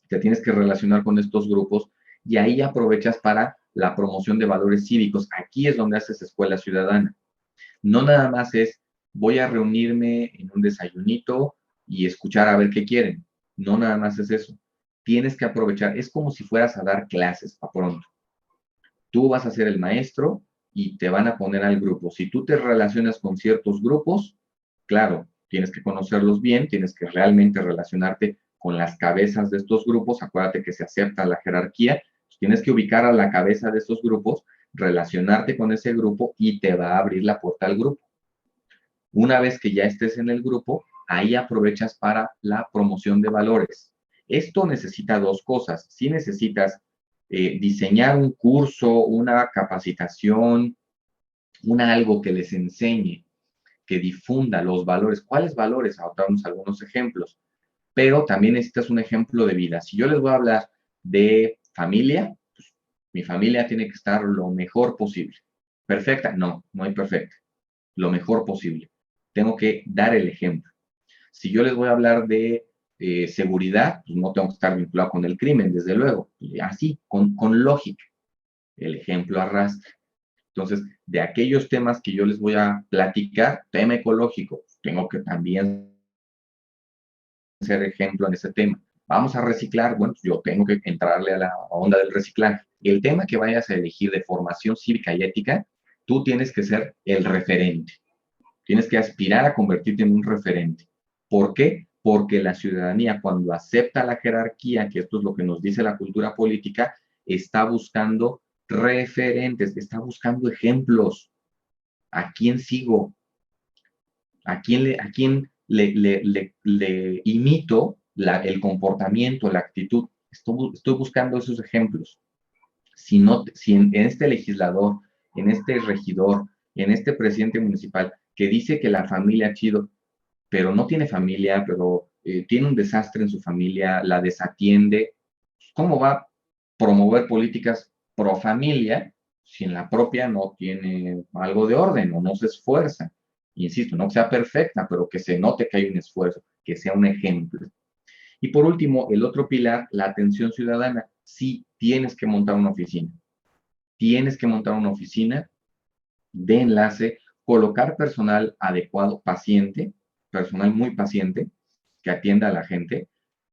Te tienes que relacionar con estos grupos y ahí aprovechas para la promoción de valores cívicos. Aquí es donde haces escuela ciudadana. No nada más es voy a reunirme en un desayunito y escuchar a ver qué quieren. No nada más es eso. Tienes que aprovechar, es como si fueras a dar clases a pronto. Tú vas a ser el maestro y te van a poner al grupo. Si tú te relacionas con ciertos grupos, claro, tienes que conocerlos bien, tienes que realmente relacionarte con las cabezas de estos grupos. Acuérdate que se acepta la jerarquía. Tienes que ubicar a la cabeza de estos grupos, relacionarte con ese grupo y te va a abrir la puerta al grupo. Una vez que ya estés en el grupo, ahí aprovechas para la promoción de valores. Esto necesita 2 cosas. Si necesitas diseñar un curso, una capacitación, algo que les enseñe, que difunda los valores. ¿Cuáles valores? Ahora damos algunos ejemplos. Pero también necesitas un ejemplo de vida. Si yo les voy a hablar de familia, pues, mi familia tiene que estar lo mejor posible. ¿Perfecta? No, no hay perfecta. Lo mejor posible. Tengo que dar el ejemplo. Si yo les voy a hablar de seguridad, pues no tengo que estar vinculado con el crimen, desde luego. Así, con lógica. El ejemplo arrastra. Entonces, de aquellos temas que yo les voy a platicar, tema ecológico, tengo que también ser ejemplo en ese tema. Vamos a reciclar, bueno, yo tengo que entrarle a la onda del reciclaje. El tema que vayas a elegir de formación cívica y ética, tú tienes que ser el referente. Tienes que aspirar a convertirte en un referente. ¿Por qué? Porque la ciudadanía, cuando acepta la jerarquía, que esto es lo que nos dice la cultura política, está buscando referentes, está buscando ejemplos. ¿A quién sigo? ¿A quién le imito el comportamiento, la actitud? Estoy buscando esos ejemplos. Si en este legislador, en este regidor, en este presidente municipal que dice que la familia chido, pero no tiene familia, pero tiene un desastre en su familia, la desatiende, ¿cómo va a promover políticas pro familia si en la propia no tiene algo de orden o no se esfuerza? Insisto, no que sea perfecta, pero que se note que hay un esfuerzo, que sea un ejemplo. Y por último, el otro pilar, la atención ciudadana. Sí, tienes que montar una oficina. Tienes que montar una oficina de enlace, colocar personal adecuado, paciente, personal muy paciente, que atienda a la gente,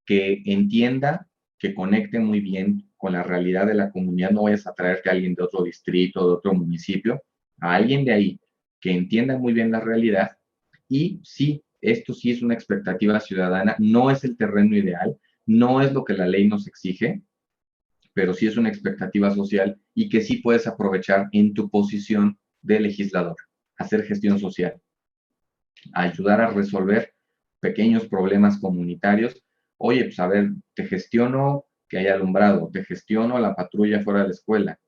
que entienda, que conecte muy bien con la realidad de la comunidad. No vayas a traerte a alguien de otro distrito, de otro municipio, a alguien de ahí que entienda muy bien la realidad. Y sí, esto sí es una expectativa ciudadana, no es el terreno ideal, no es lo que la ley nos exige, pero sí es una expectativa social y que sí puedes aprovechar en tu posición de legislador, hacer gestión social, ayudar a resolver pequeños problemas comunitarios. Oye, pues a ver, te gestiono que haya alumbrado, te gestiono la patrulla fuera de la escuela,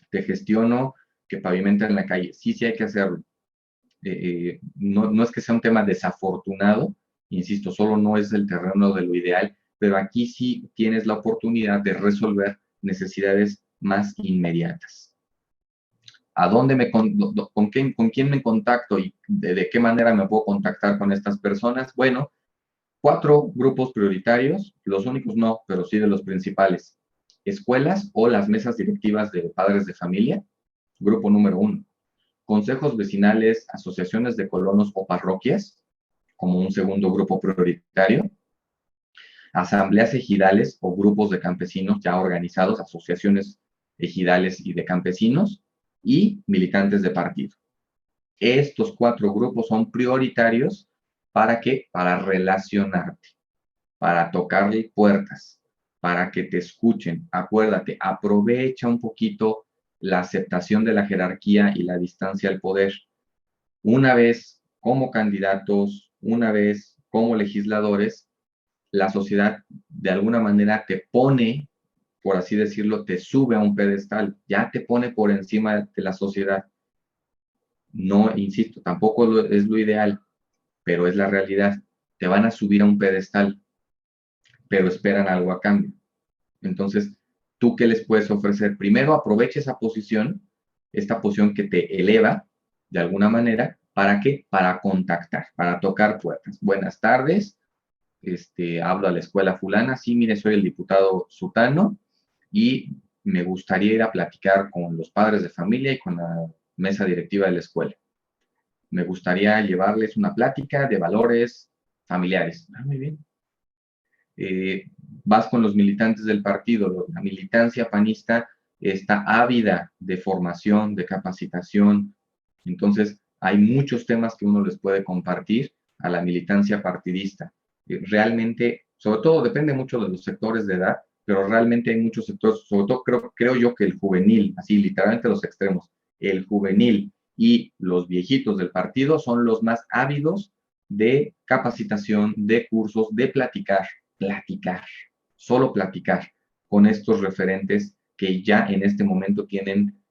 te gestiono que pavimenten la calle. Sí, sí hay que hacerlo. No es que sea un tema desafortunado, insisto, solo no es el terreno de lo ideal, pero aquí sí tienes la oportunidad de resolver necesidades más inmediatas. ¿A dónde con quién me contacto y de qué manera me puedo contactar con estas personas? Bueno, 4 grupos prioritarios, los únicos no, pero sí de los principales. Escuelas o las mesas directivas de padres de familia, grupo número 1. Consejos vecinales, asociaciones de colonos o parroquias, como un segundo grupo prioritario. Asambleas ejidales o grupos de campesinos ya organizados, asociaciones ejidales y de campesinos, y militantes de partido. Estos 4 grupos son prioritarios. ¿Para qué? Para relacionarte, para tocarle puertas, para que te escuchen. Acuérdate, aprovecha un poquito la aceptación de la jerarquía y la distancia al poder. Una vez como candidatos, una vez como legisladores, la sociedad de alguna manera te pone, por así decirlo, te sube a un pedestal, ya te pone por encima de la sociedad. No, insisto, tampoco es lo ideal, pero es la realidad. Te van a subir a un pedestal, pero esperan algo a cambio. Entonces, ¿tú qué les puedes ofrecer? Primero, aprovecha esta posición que te eleva de alguna manera. ¿Para qué? Para contactar, para tocar puertas. Buenas tardes, hablo a la escuela fulana. Sí, mire, soy el diputado Sutano y me gustaría ir a platicar con los padres de familia y con la mesa directiva de la escuela. Me gustaría llevarles una plática de valores familiares. Muy bien. Vas con los militantes del partido. La militancia panista está ávida de formación, de capacitación. Entonces, hay muchos temas que uno les puede compartir a la militancia partidista. Realmente, sobre todo, depende mucho de los sectores de edad, pero realmente hay muchos sectores, sobre todo creo yo que el juvenil, así literalmente los extremos, el juvenil y los viejitos del partido son los más ávidos de capacitación, de cursos, de platicar, solo platicar con estos referentes que ya en este momento tienen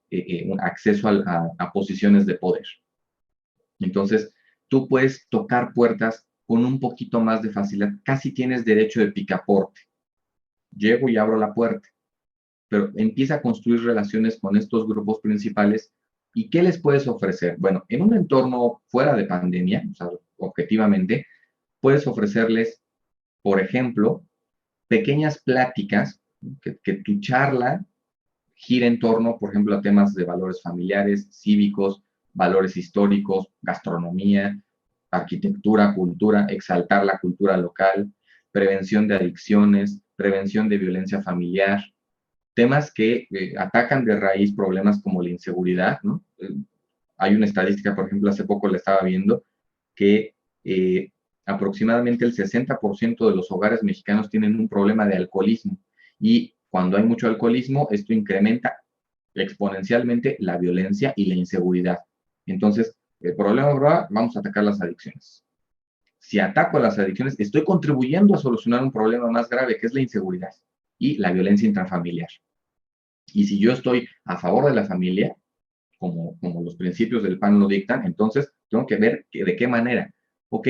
un acceso a posiciones de poder. Entonces, tú puedes tocar puertas con un poquito más de facilidad, casi tienes derecho de picaporte. Llego y abro la puerta, pero empieza a construir relaciones con estos grupos principales. ¿Y qué les puedes ofrecer? Bueno, en un entorno fuera de pandemia, o sea, objetivamente, puedes ofrecerles, por ejemplo, pequeñas pláticas, que tu charla gira en torno, por ejemplo, a temas de valores familiares, cívicos, valores históricos, gastronomía, arquitectura, cultura, exaltar la cultura local, prevención de adicciones, prevención de violencia familiar, temas que atacan de raíz problemas como la inseguridad, ¿no? Hay una estadística, por ejemplo, hace poco la estaba viendo, que aproximadamente el 60% de los hogares mexicanos tienen un problema de alcoholismo, y cuando hay mucho alcoholismo, esto incrementa exponencialmente la violencia y la inseguridad. Entonces, el problema, bro, vamos a atacar las adicciones. Si ataco las adicciones, estoy contribuyendo a solucionar un problema más grave, que es la inseguridad y la violencia intrafamiliar. Y si yo estoy a favor de la familia, como los principios del PAN lo dictan, entonces tengo que ver de qué manera. Ok,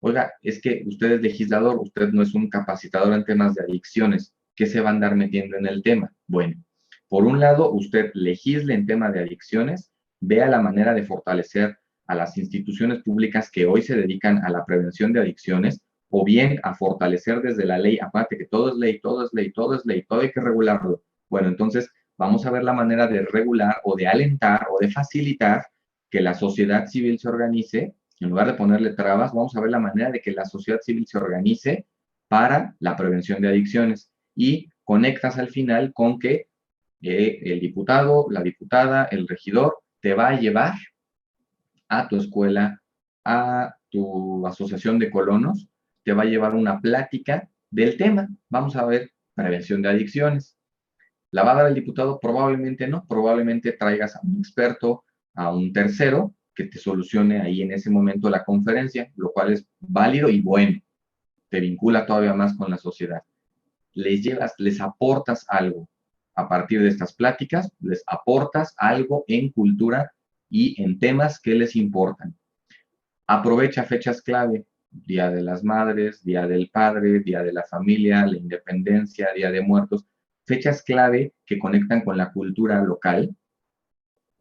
oiga, es que usted es legislador, usted no es un capacitador en temas de adicciones. ¿Qué se va a andar metiendo en el tema? Bueno, por un lado, usted legisle en tema de adicciones, vea la manera de fortalecer a las instituciones públicas que hoy se dedican a la prevención de adicciones, o bien a fortalecer desde la ley, aparte que todo es ley, todo es ley, todo es ley, todo hay que regularlo. Bueno, entonces vamos a ver la manera de regular o de alentar o de facilitar que la sociedad civil se organice. En lugar de ponerle trabas, vamos a ver la manera de que la sociedad civil se organice para la prevención de adicciones. Y conectas al final con que el diputado, la diputada, el regidor te va a llevar a tu escuela, a tu asociación de colonos, te va a llevar una plática del tema. Vamos a ver prevención de adicciones. ¿La va a dar el diputado? Probablemente no, probablemente traigas a un experto, a un tercero, que te solucione ahí en ese momento la conferencia, lo cual es válido y bueno, te vincula todavía más con la sociedad. Les aportas algo a partir de estas pláticas, les aportas algo en cultura y en temas que les importan. Aprovecha fechas clave, Día de las Madres, Día del Padre, Día de la Familia, la Independencia, Día de Muertos, fechas clave que conectan con la cultura local.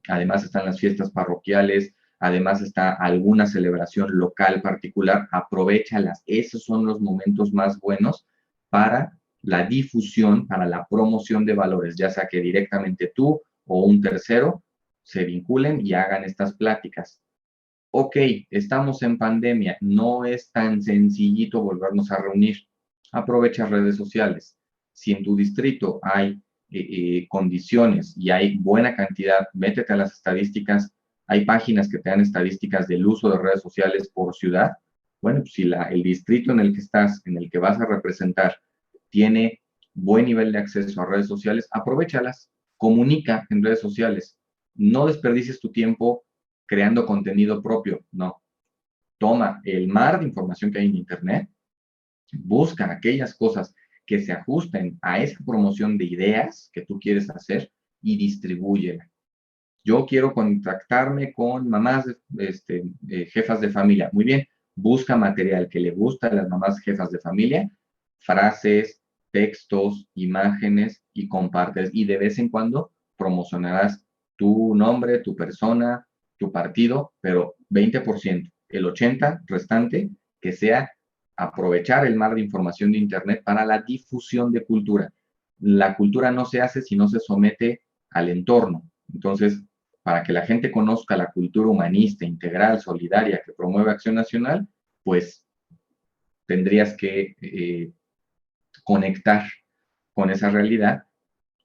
Además están las fiestas parroquiales, además está alguna celebración local particular, aprovéchalas. Esos son los momentos más buenos para la difusión, para la promoción de valores, ya sea que directamente tú o un tercero se vinculen y hagan estas pláticas. Ok, estamos en pandemia, no es tan sencillito volvernos a reunir. Aprovecha redes sociales. Si en tu distrito hay condiciones y hay buena cantidad, métete a las estadísticas. Hay páginas que te dan estadísticas del uso de redes sociales por ciudad. Bueno, pues si el distrito en el que estás, en el que vas a representar, tiene buen nivel de acceso a redes sociales, aprovéchalas, comunica en redes sociales. No desperdicies tu tiempo creando contenido propio, no. Toma el mar de información que hay en Internet, busca aquellas cosas que se ajusten a esa promoción de ideas que tú quieres hacer y distribúyela. Yo quiero contactarme con mamás, jefas de familia. Muy bien, busca material que le gusta a las mamás jefas de familia, frases, textos, imágenes y compartes. Y de vez en cuando promocionarás tu nombre, tu persona, tu partido, pero 20%. El 80% restante que sea aprovechar el mar de información de Internet para la difusión de cultura. La cultura no se hace si no se somete al entorno. Entonces, para que la gente conozca la cultura humanista, integral, solidaria, que promueve Acción Nacional, pues tendrías que conectar con esa realidad,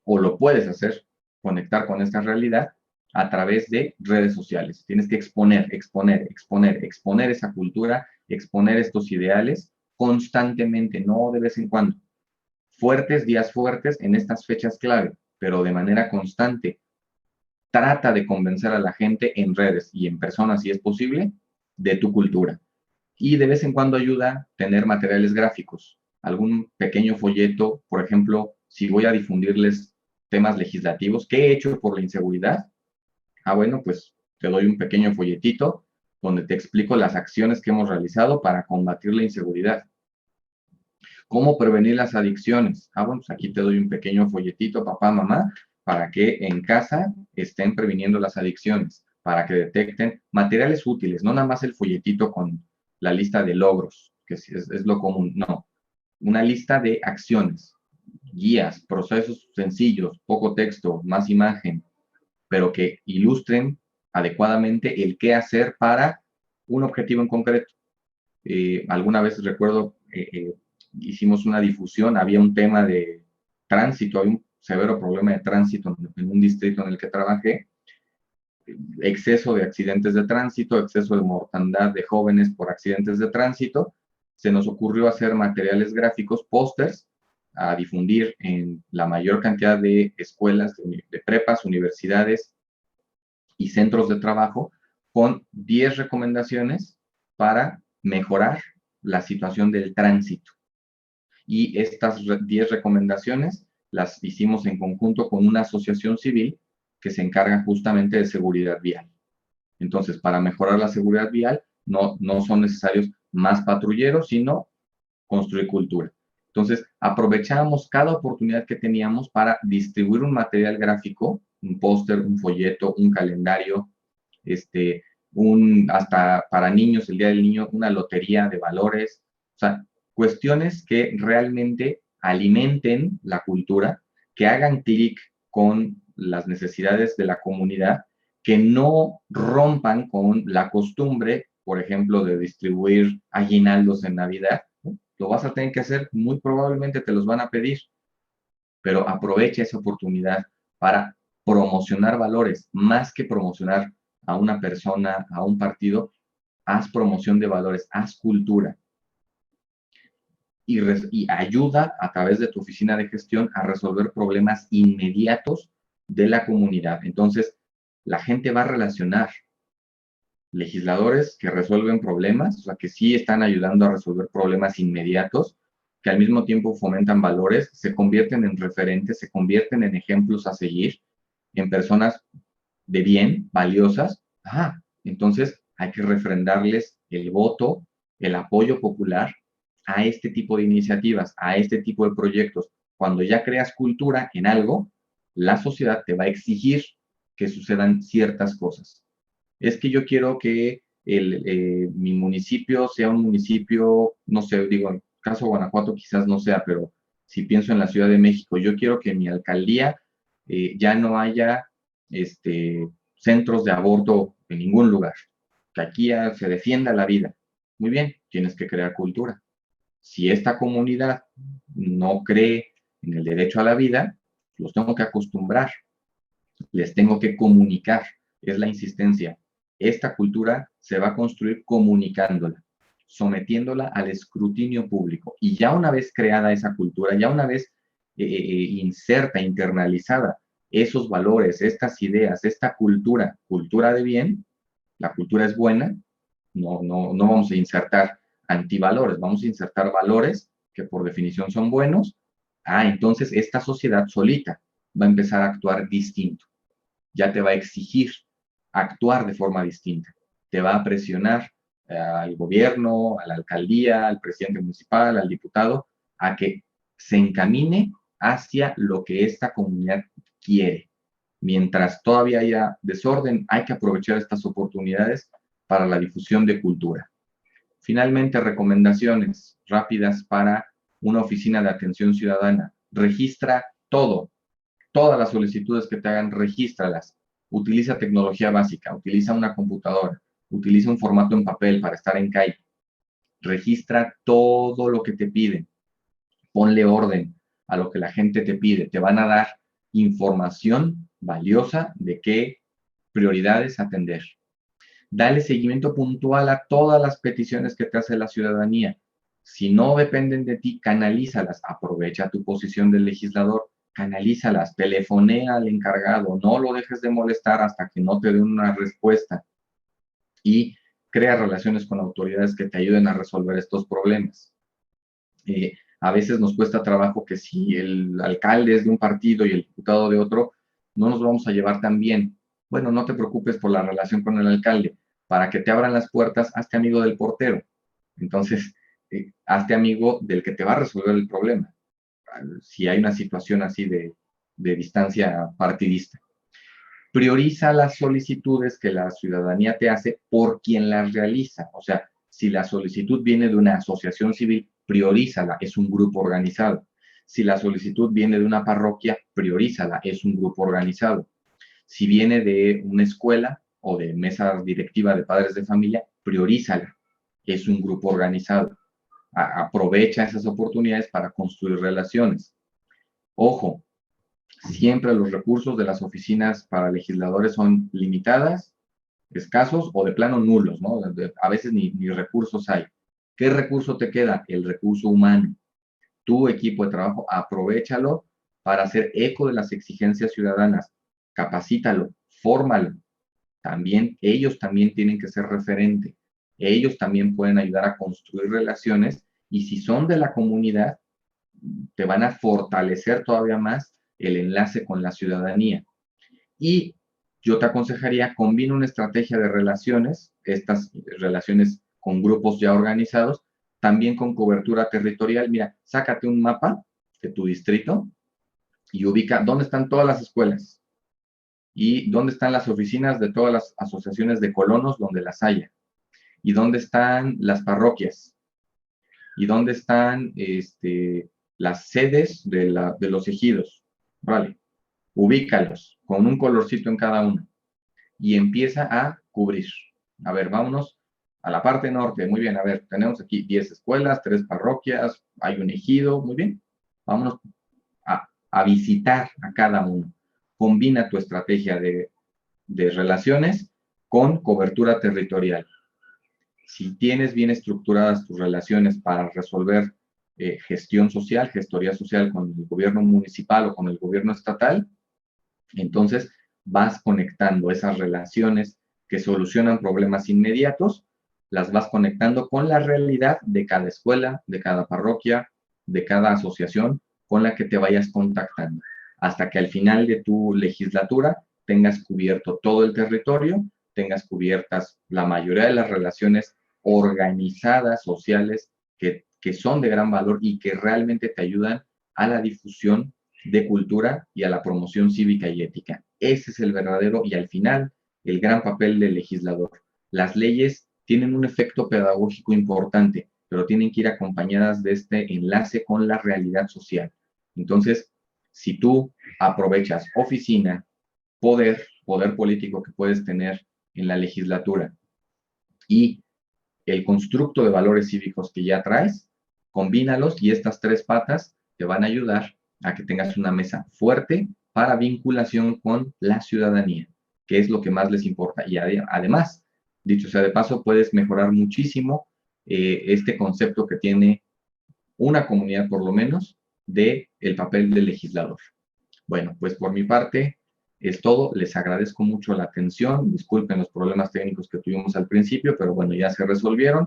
o lo puedes hacer, conectar con esta realidad a través de redes sociales. Tienes que exponer esa cultura, exponer estos ideales constantemente, no de vez en cuando. Días fuertes en estas fechas clave, pero de manera constante. Trata de convencer a la gente en redes y en personas, si es posible, de tu cultura. Y de vez en cuando ayuda tener materiales gráficos, algún pequeño folleto, por ejemplo, si voy a difundirles temas legislativos, ¿qué he hecho por la inseguridad? Bueno, pues te doy un pequeño folletito donde te explico las acciones que hemos realizado para combatir la inseguridad. ¿Cómo prevenir las adicciones? Bueno, pues aquí te doy un pequeño folletito, papá, mamá, para que en casa estén previniendo las adicciones, para que detecten materiales útiles, no nada más el folletito con la lista de logros, que es lo común, no. Una lista de acciones, guías, procesos sencillos, poco texto, más imagen, pero que ilustren adecuadamente el qué hacer para un objetivo en concreto. Alguna vez recuerdo, hicimos una difusión, había un tema de tránsito, hay un severo problema de tránsito en un distrito en el que trabajé, exceso de accidentes de tránsito, exceso de mortandad de jóvenes por accidentes de tránsito. Se nos ocurrió hacer materiales gráficos, pósters, a difundir en la mayor cantidad de escuelas, de prepas, universidades y centros de trabajo, con 10 recomendaciones para mejorar la situación del tránsito. Y estas 10 recomendaciones las hicimos en conjunto con una asociación civil que se encarga justamente de seguridad vial. Entonces, para mejorar la seguridad vial, no son necesarios más patrulleros, sino construir cultura. Entonces, aprovechábamos cada oportunidad que teníamos para distribuir un material gráfico, un póster, un folleto, un calendario, hasta para niños, el Día del Niño, una lotería de valores, o sea, cuestiones que realmente alimenten la cultura, que hagan clic con las necesidades de la comunidad, que no rompan con la costumbre, por ejemplo, de distribuir aguinaldos en Navidad, ¿no? Lo vas a tener que hacer, muy probablemente te los van a pedir, pero aprovecha esa oportunidad para promocionar valores, más que promocionar a una persona, a un partido, haz promoción de valores, haz cultura. Y ayuda a través de tu oficina de gestión a resolver problemas inmediatos de la comunidad. Entonces, la gente va a relacionar legisladores que resuelven problemas, o sea, que sí están ayudando a resolver problemas inmediatos, que al mismo tiempo fomentan valores, se convierten en referentes, se convierten en ejemplos a seguir, en personas de bien, valiosas. Entonces hay que refrendarles el voto, el apoyo popular a este tipo de iniciativas, a este tipo de proyectos. Cuando ya creas cultura en algo, la sociedad te va a exigir que sucedan ciertas cosas. Es que yo quiero que mi municipio sea un municipio, no sé, digo, en el caso de Guanajuato quizás no sea, pero si pienso en la Ciudad de México, yo quiero que en mi alcaldía ya no haya centros de aborto en ningún lugar, que aquí se defienda la vida. Muy bien, tienes que crear cultura. Si esta comunidad no cree en el derecho a la vida, los tengo que acostumbrar, les tengo que comunicar, es la insistencia. Esta cultura se va a construir comunicándola, sometiéndola al escrutinio público. Y ya una vez creada esa cultura, ya una vez inserta, internalizada esos valores, estas ideas, esta cultura de bien, la cultura es buena, no vamos a insertar antivalores, vamos a insertar valores que por definición son buenos. Entonces esta sociedad solita va a empezar a actuar distinto. Ya te va a exigir actuar de forma distinta. Te va a presionar al gobierno, a la alcaldía, al presidente municipal, al diputado, a que se encamine hacia lo que esta comunidad quiere. Mientras todavía haya desorden, hay que aprovechar estas oportunidades para la difusión de cultura. Finalmente, recomendaciones rápidas para una oficina de atención ciudadana. Registra todo, todas las solicitudes que te hagan, regístralas. Utiliza tecnología básica, utiliza una computadora, utiliza un formato en papel para estar en calle. Registra todo lo que te piden. Ponle orden a lo que la gente te pide. Te van a dar información valiosa de qué prioridades atender. Dale seguimiento puntual a todas las peticiones que te hace la ciudadanía. Si no dependen de ti, canalízalas. Aprovecha tu posición de legislador, canalízalas, telefonea al encargado, no lo dejes de molestar hasta que no te den una respuesta. Y crea relaciones con autoridades que te ayuden a resolver estos problemas. A veces nos cuesta trabajo que si el alcalde es de un partido y el diputado de otro, no nos vamos a llevar tan bien. Bueno, no te preocupes por la relación con el alcalde. Para que te abran las puertas, hazte amigo del portero. Entonces, hazte amigo del que te va a resolver el problema. Si hay una situación así de distancia partidista. Prioriza las solicitudes que la ciudadanía te hace por quien las realiza. O sea, si la solicitud viene de una asociación civil, priorízala, es un grupo organizado. Si la solicitud viene de una parroquia, priorízala, es un grupo organizado. Si viene de una escuela o de mesa directiva de padres de familia, priorízala, es un grupo organizado. Aprovecha esas oportunidades para construir relaciones. Ojo, siempre los recursos de las oficinas para legisladores son limitadas, escasos o de plano nulos, ¿no? A veces ni recursos hay. ¿Qué recurso te queda? El recurso humano. Tu equipo de trabajo, aprovéchalo para hacer eco de las exigencias ciudadanas. Capacítalo, fórmalo. también, ellos también tienen que ser referente. Ellos también pueden ayudar a construir relaciones y si son de la comunidad, te van a fortalecer todavía más el enlace con la ciudadanía. Y yo te aconsejaría, combina una estrategia de relaciones, estas relaciones con grupos ya organizados, también con cobertura territorial. Mira, sácate un mapa de tu distrito y ubica dónde están todas las escuelas y dónde están las oficinas de todas las asociaciones de colonos donde las haya y dónde están las parroquias y dónde están las sedes de los ejidos. Vale, ubícalos con un colorcito en cada uno y empieza a cubrir. A ver, vámonos a la parte norte. Muy bien, a ver, tenemos aquí 10 escuelas, 3 parroquias, hay un ejido, muy bien. Vámonos a visitar a cada uno. Combina tu estrategia de relaciones con cobertura territorial. Si tienes bien estructuradas tus relaciones para resolver gestión social, gestoría social con el gobierno municipal o con el gobierno estatal, entonces vas conectando esas relaciones que solucionan problemas inmediatos, las vas conectando con la realidad de cada escuela, de cada parroquia, de cada asociación con la que te vayas contactando, hasta que al final de tu legislatura tengas cubierto todo el territorio, tengas cubiertas la mayoría de las relaciones organizadas, sociales, que son de gran valor y que realmente te ayudan a la difusión de cultura y a la promoción cívica y ética. Ese es el verdadero y al final el gran papel del legislador. Las leyes tienen un efecto pedagógico importante, pero tienen que ir acompañadas de este enlace con la realidad social. Entonces, si tú aprovechas oficina, poder político que puedes tener en la legislatura y el constructo de valores cívicos que ya traes, combínalos y estas 3 patas te van a ayudar a que tengas una mesa fuerte para vinculación con la ciudadanía, que es lo que más les importa. Y además, dicho sea de paso, puedes mejorar muchísimo este concepto que tiene una comunidad por lo menos de el papel del legislador. Bueno, pues por mi parte es todo. Les agradezco mucho la atención. Disculpen los problemas técnicos que tuvimos al principio, pero bueno, ya se resolvieron.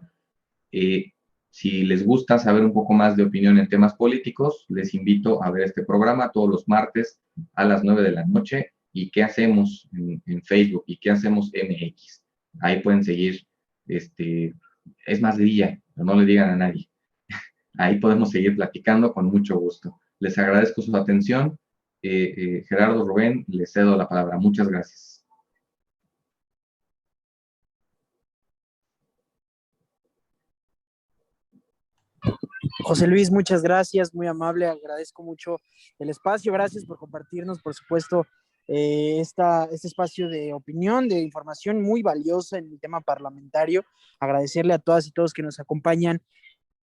Si les gusta saber un poco más de opinión en temas políticos, les invito a ver este programa todos los martes a las 9 de la noche. ¿Y qué hacemos en Facebook? ¿Y qué hacemos MX? Ahí pueden seguir, es más grilla, pero no le digan a nadie. Ahí podemos seguir platicando con mucho gusto. Les agradezco su atención. Gerardo, Rubén, les cedo la palabra. Muchas gracias. José Luis, muchas gracias, muy amable, agradezco mucho el espacio, gracias por compartirnos, por supuesto, este espacio de opinión, de información muy valiosa en el tema parlamentario. Agradecerle a todas y todos que nos acompañan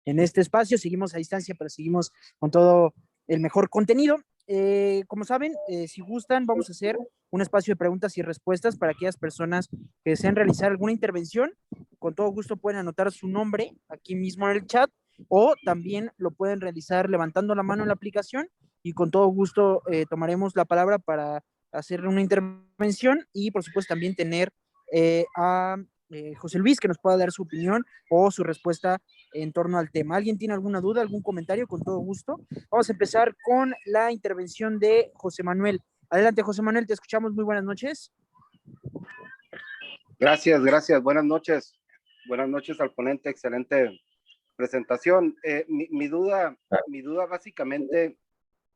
en este espacio. Seguimos a distancia, pero seguimos con todo el mejor contenido. Como saben, si gustan, vamos a hacer un espacio de preguntas y respuestas para aquellas personas que deseen realizar alguna intervención. Con todo gusto pueden anotar su nombre aquí mismo en el chat o también lo pueden realizar levantando la mano en la aplicación y con todo gusto tomaremos la palabra para hacer una intervención y por supuesto también tener a José Luis que nos pueda dar su opinión o su respuesta en torno al tema. ¿Alguien tiene alguna duda, algún comentario? Con todo gusto. Vamos a empezar con la intervención de José Manuel. Adelante, José Manuel, te escuchamos. Muy buenas noches. Gracias. Buenas noches al ponente. Excelente presentación. Mi duda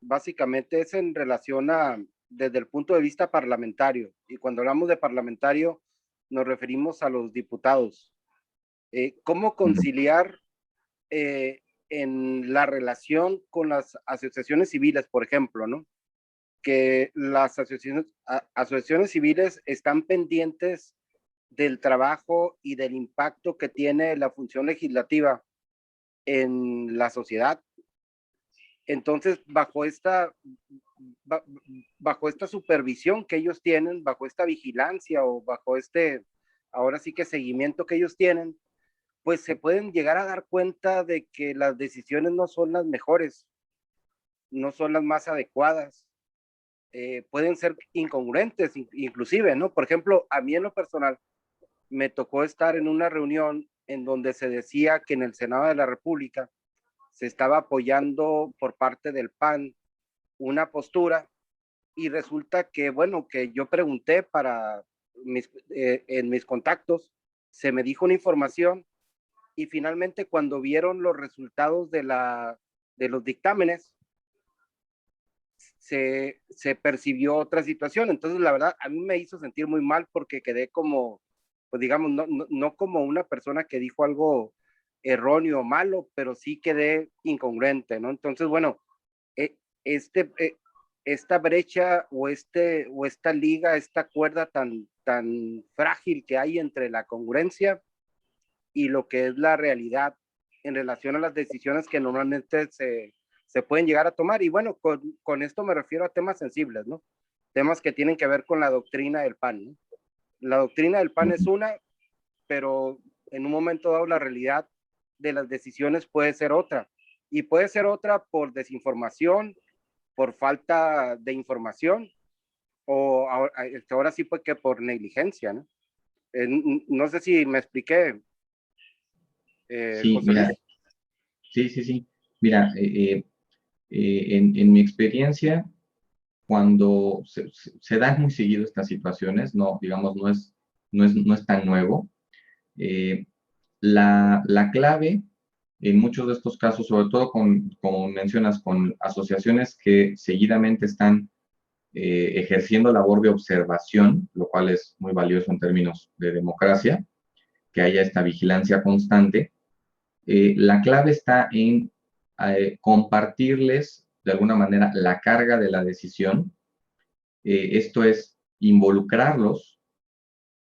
básicamente es en relación a desde el punto de vista parlamentario. Y cuando hablamos de parlamentario, nos referimos a los diputados. ¿Cómo conciliar en la relación con las asociaciones civiles, por ejemplo, ¿no? Que las asociaciones civiles están pendientes del trabajo y del impacto que tiene la función legislativa en la sociedad. Entonces, bajo esta supervisión que ellos tienen, bajo esta vigilancia o bajo ahora sí que seguimiento que ellos tienen, pues se pueden llegar a dar cuenta de que las decisiones no son las mejores, no son las más adecuadas, pueden ser incongruentes, inclusive, ¿no? Por ejemplo, a mí en lo personal me tocó estar en una reunión en donde se decía que en el Senado de la República se estaba apoyando por parte del PAN una postura, y resulta que, bueno, que yo pregunté en mis contactos, se me dijo una información, y finalmente cuando vieron los resultados de los dictámenes, se percibió otra situación. Entonces, la verdad, a mí me hizo sentir muy mal porque quedé como, pues digamos, no como una persona que dijo algo erróneo o malo, pero sí quedé incongruente, ¿no? Entonces, bueno, este, esta brecha o esta liga, esta cuerda tan frágil que hay entre la congruencia y lo que es la realidad en relación a las decisiones que normalmente se pueden llegar a tomar. Y bueno, con esto me refiero a temas sensibles, ¿no? Temas que tienen que ver con la doctrina del PAN, ¿no? La doctrina del PAN es una, pero en un momento dado la realidad de las decisiones puede ser otra. Y puede ser otra por desinformación, por falta de información, o ahora sí pues que por negligencia, ¿no? No sé si me expliqué, Sí, José mira, Luis. sí. Mira, en mi experiencia, cuando se dan muy seguido estas situaciones, no, digamos, no es tan nuevo. La clave en muchos de estos casos, sobre todo como mencionas, con asociaciones que seguidamente están ejerciendo labor de observación, lo cual es muy valioso en términos de democracia, que haya esta vigilancia constante. La clave está en compartirles de alguna manera la carga de la decisión. Esto es involucrarlos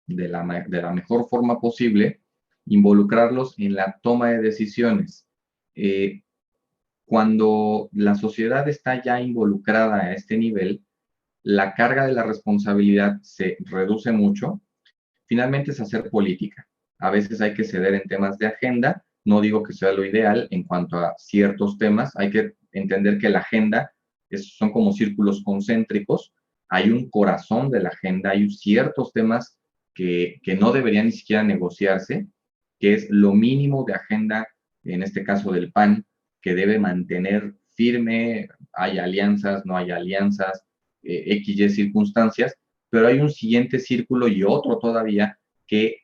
de la mejor forma posible, involucrarlos en la toma de decisiones. Cuando la sociedad está ya involucrada a este nivel, la carga de la responsabilidad se reduce mucho. Finalmente es hacer política. A veces hay que ceder en temas de agenda. No digo que sea lo ideal en cuanto a ciertos temas. Hay que entender que la agenda son como círculos concéntricos. Hay un corazón de la agenda, hay ciertos temas que no deberían ni siquiera negociarse, que es lo mínimo de agenda, en este caso del PAN, que debe mantener firme. Hay alianzas, no hay alianzas, XY circunstancias, pero hay un siguiente círculo y otro todavía que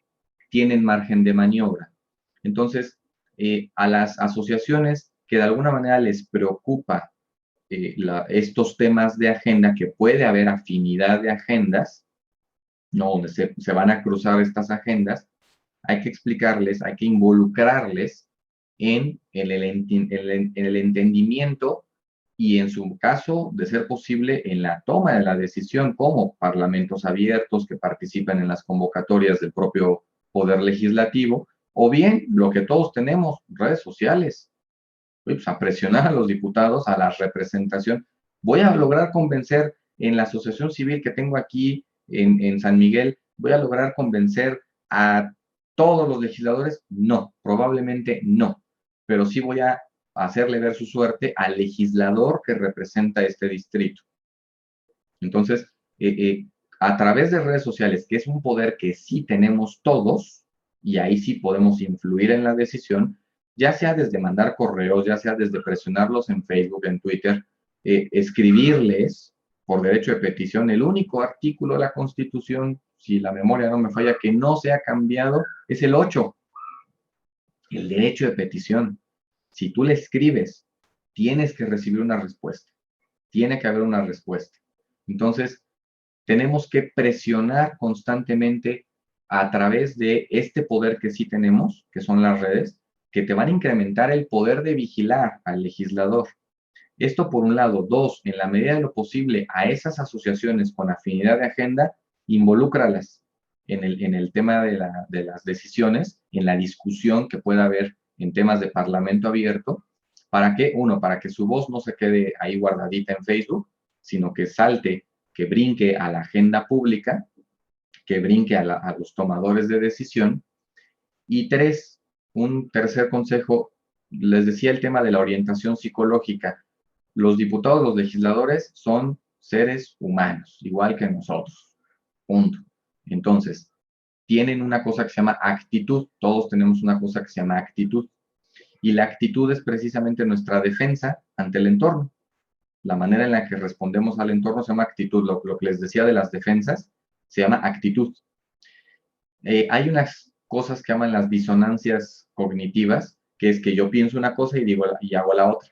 tienen margen de maniobra. Entonces, a las asociaciones que de alguna manera les preocupa estos temas de agenda, que puede haber afinidad de agendas, ¿no? Donde se van a cruzar estas agendas, hay que explicarles, hay que involucrarles en el entendimiento y en su caso, de ser posible, en la toma de la decisión, como parlamentos abiertos que participan en las convocatorias del propio Poder Legislativo, o bien lo que todos tenemos, redes sociales, pues a presionar a los diputados, a la representación. Voy a lograr convencer en la asociación civil que tengo aquí en San Miguel, voy a lograr convencer a todos los legisladores. No, probablemente no, pero sí voy a hacerle ver su suerte al legislador que representa este distrito. Entonces, a través de redes sociales, que es un poder que sí tenemos todos, y ahí sí podemos influir en la decisión, ya sea desde mandar correos, ya sea desde presionarlos en Facebook, en Twitter, escribirles por derecho de petición. El único artículo de la Constitución, si la memoria no me falla, que no se ha cambiado, es el 8, el derecho de petición. Si tú le escribes, tienes que recibir una respuesta. Tiene que haber una respuesta. Entonces, tenemos que presionar constantemente a través de este poder que sí tenemos, que son las redes, que te van a incrementar el poder de vigilar al legislador. Esto por un lado. Dos, en la medida de lo posible, a esas asociaciones con afinidad de agenda, involúcralas en el tema de las decisiones, en la discusión que pueda haber en temas de parlamento abierto. ¿Para qué? Uno, para que su voz no se quede ahí guardadita en Facebook, sino que salte, que brinque a la agenda pública, que brinque a los tomadores de decisión. Y tres, un tercer consejo, les decía el tema de la orientación psicológica. Los diputados, los legisladores son seres humanos, igual que nosotros. Punto. Entonces, tienen una cosa que se llama actitud. Todos tenemos una cosa que se llama actitud. Y la actitud es precisamente nuestra defensa ante el entorno. La manera en la que respondemos al entorno se llama actitud. Lo que les decía de las defensas se llama actitud. Hay unas cosas que llaman las disonancias cognitivas, que es que yo pienso una cosa y digo y hago la otra.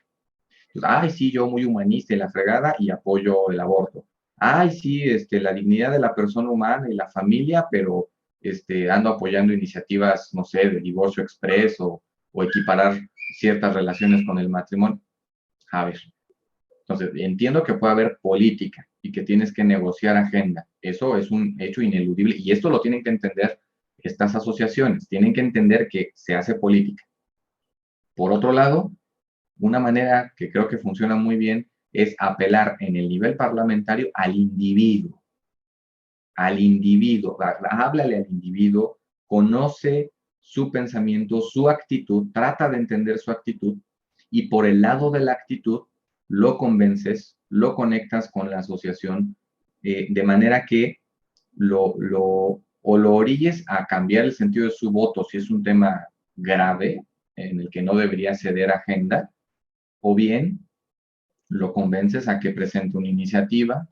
Entonces, ay, sí, yo muy humanista y la fregada y apoyo el aborto. Ay, sí, la dignidad de la persona humana y la familia, pero ando apoyando iniciativas, no sé, de divorcio expreso o equiparar ciertas relaciones con el matrimonio. A ver, entonces entiendo que puede haber política y que tienes que negociar agenda. Eso es un hecho ineludible y esto lo tienen que entender estas asociaciones. Tienen que entender que se hace política. Por otro lado, una manera que creo que funciona muy bien es apelar en el nivel parlamentario al individuo. Al individuo, háblale al individuo, conoce su pensamiento, su actitud, trata de entender su actitud y por el lado de la actitud lo convences, lo conectas con la asociación de manera que lo orilles a cambiar el sentido de su voto si es un tema grave en el que no debería ceder agenda, o bien lo convences a que presente una iniciativa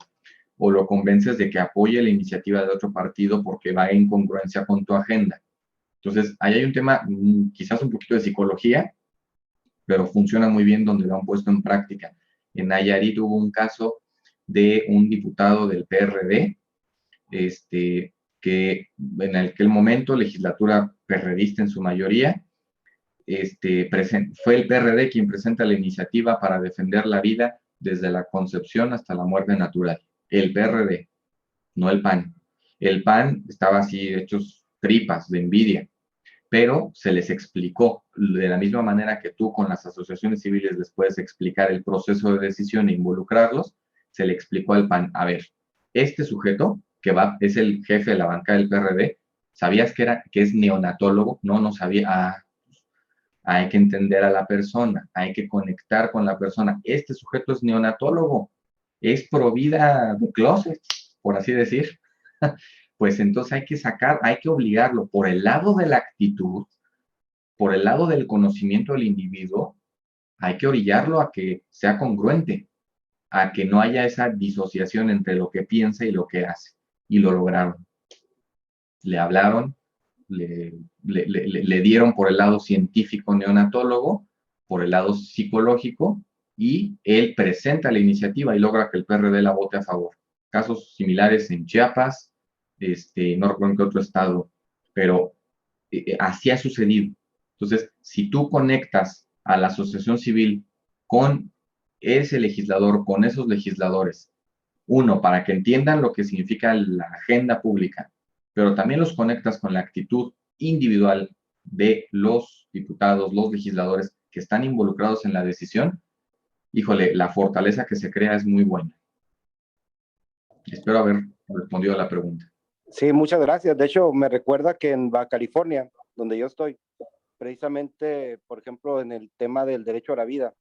o lo convences de que apoye la iniciativa de otro partido porque va en congruencia con tu agenda. Entonces, ahí hay un tema, quizás un poquito de psicología, pero funciona muy bien donde lo han puesto en práctica. En Nayarit hubo un caso de un diputado del PRD, que en aquel momento, legislatura perredista en su mayoría, fue el PRD quien presenta la iniciativa para defender la vida desde la concepción hasta la muerte natural. El PRD, no el PAN. El PAN estaba así hechos tripas de envidia, pero se les explicó de la misma manera que tú con las asociaciones civiles les puedes explicar el proceso de decisión e involucrarlos, se le explicó al PAN, a ver, este sujeto que es el jefe de la banca del PRD, ¿sabías que es neonatólogo? No sabía. Hay que entender a la persona, hay que conectar con la persona. Este sujeto es neonatólogo, es pro vida de closet, por así decir. Pues entonces hay que obligarlo por el lado de la actitud, por el lado del conocimiento del individuo, hay que orillarlo a que sea congruente, a que no haya esa disociación entre lo que piensa y lo que hace. Y lo lograron. Le hablaron, le dieron por el lado científico neonatólogo, por el lado psicológico, y él presenta la iniciativa y logra que el PRD la vote a favor. Casos similares en Chiapas, no recuerdo en qué otro estado, pero así ha sucedido. Entonces, si tú conectas a la asociación civil con ese legislador, con esos legisladores, uno, para que entiendan lo que significa la agenda pública, pero también los conectas con la actitud individual de los diputados, los legisladores que están involucrados en la decisión, híjole, la fortaleza que se crea es muy buena. Espero haber respondido a la pregunta. Sí, muchas gracias. De hecho, me recuerda que en Baja California, donde yo estoy, precisamente, por ejemplo, en el tema del derecho a la vida,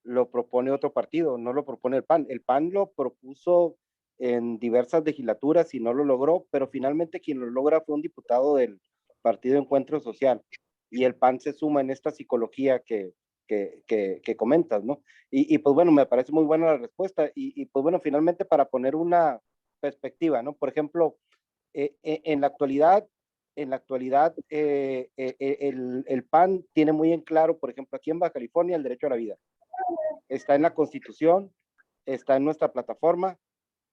lo propone otro partido, no lo propone el PAN. El PAN lo propuso en diversas legislaturas y no lo logró, pero finalmente quien lo logra fue un diputado del Partido Encuentro Social, y el PAN se suma en esta psicología que comentas, ¿no? Y pues bueno, me parece muy buena la respuesta, y pues bueno, finalmente para poner una perspectiva, ¿no? Por ejemplo, en la actualidad, el PAN tiene muy en claro, por ejemplo, aquí en Baja California, el derecho a la vida. Está en la Constitución, está en nuestra plataforma,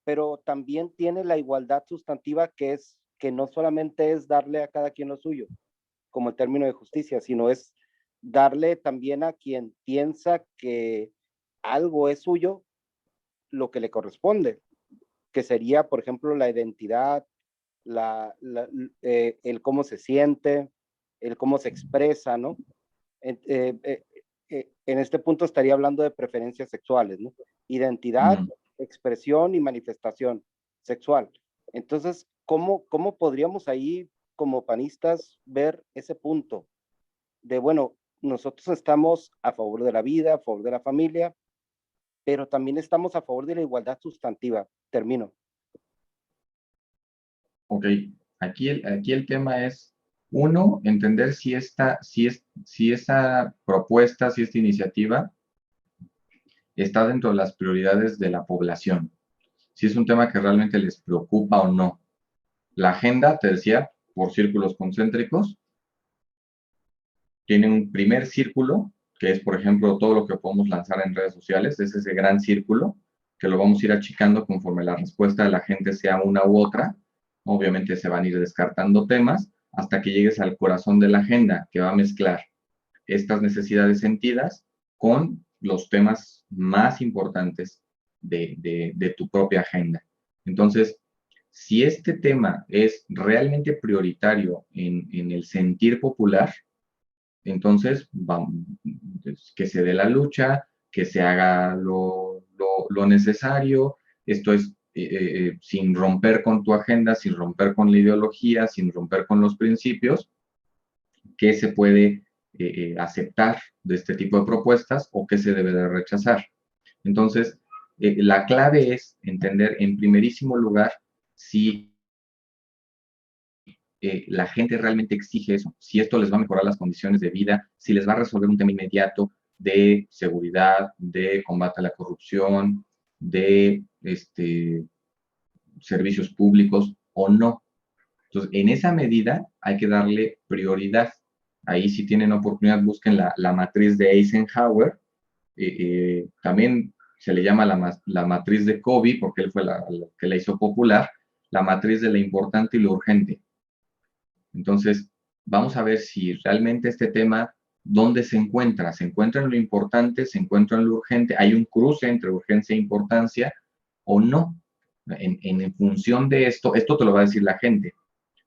pero también tiene la igualdad sustantiva, que no solamente es darle a cada quien lo suyo, como el término de justicia, sino es darle también a quien piensa que algo es suyo lo que le corresponde, que sería, por ejemplo, la identidad, el cómo se siente, el cómo se expresa, ¿no? En este punto estaría hablando de preferencias sexuales, ¿no? Identidad, expresión y manifestación sexual. Entonces, ¿cómo podríamos ahí, como panistas, ver ese punto de, bueno, nosotros estamos a favor de la vida, a favor de la familia, pero también estamos a favor de la igualdad sustantiva. Termino. Ok, aquí el tema es, uno, entender si esa propuesta, si esta iniciativa está dentro de las prioridades de la población, si es un tema que realmente les preocupa o no. La agenda, te decía, por círculos concéntricos, tiene un primer círculo, que es, por ejemplo, todo lo que podemos lanzar en redes sociales, es ese gran círculo, que lo vamos a ir achicando conforme la respuesta de la gente sea una u otra. Obviamente se van a ir descartando temas hasta que llegues al corazón de la agenda, que va a mezclar estas necesidades sentidas con los temas más importantes de tu propia agenda. Entonces, si este tema es realmente prioritario en el sentir popular, entonces vamos, que se dé la lucha, que se haga lo necesario. Esto es sin romper con tu agenda, sin romper con la ideología, sin romper con los principios, que se puede aceptar de este tipo de propuestas o que se debe de rechazar. Entonces, la clave es entender en primerísimo lugar si la gente realmente exige eso, si esto les va a mejorar las condiciones de vida, si les va a resolver un tema inmediato de seguridad, de combate a la corrupción, de servicios públicos o no. Entonces, en esa medida hay que darle prioridad. Ahí si tienen oportunidad, busquen la matriz de Eisenhower. También se le llama la matriz de Covey, porque él fue la que la hizo popular, la matriz de lo importante y lo urgente. Entonces, vamos a ver si realmente este tema, ¿dónde se encuentra? ¿Se encuentra en lo importante? ¿Se encuentra en lo urgente? ¿Hay un cruce entre urgencia e importancia o no? En función de esto te lo va a decir la gente.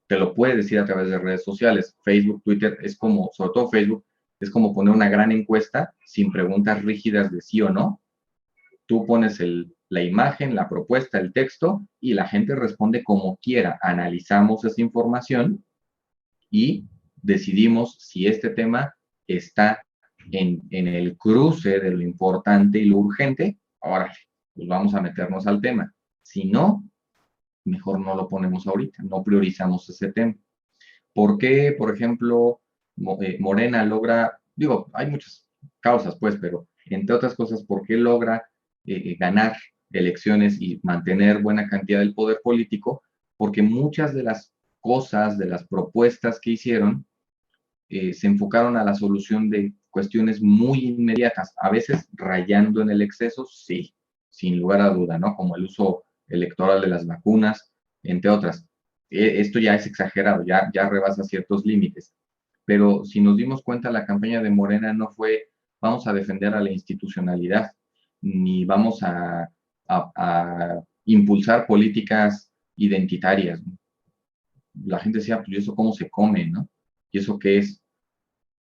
Te lo puede decir a través de redes sociales. Facebook, Twitter, es como, sobre todo Facebook, es como poner una gran encuesta sin preguntas rígidas de sí o no. Tú pones la imagen, la propuesta, el texto y la gente responde como quiera. Analizamos esa información y decidimos si este tema está en el cruce de lo importante y lo urgente. Ahora, pues vamos a meternos al tema. Si no, mejor no lo ponemos ahorita, no priorizamos ese tema. ¿Por qué, por ejemplo, Morena logra, digo, hay muchas causas, pues, pero entre otras cosas, ¿por qué logra ganar elecciones y mantener buena cantidad del poder político? Porque muchas de las cosas, de las propuestas que hicieron, se enfocaron a la solución de cuestiones muy inmediatas, a veces rayando en el exceso, sí, sin lugar a duda, ¿no? Como el uso electoral de las vacunas, entre otras. Esto ya es exagerado, ya rebasa ciertos límites. Pero si nos dimos cuenta, la campaña de Morena no fue vamos a defender a la institucionalidad, ni vamos a impulsar políticas identitarias. La gente decía, pues, ¿y eso cómo se come, no? ¿Y eso qué es?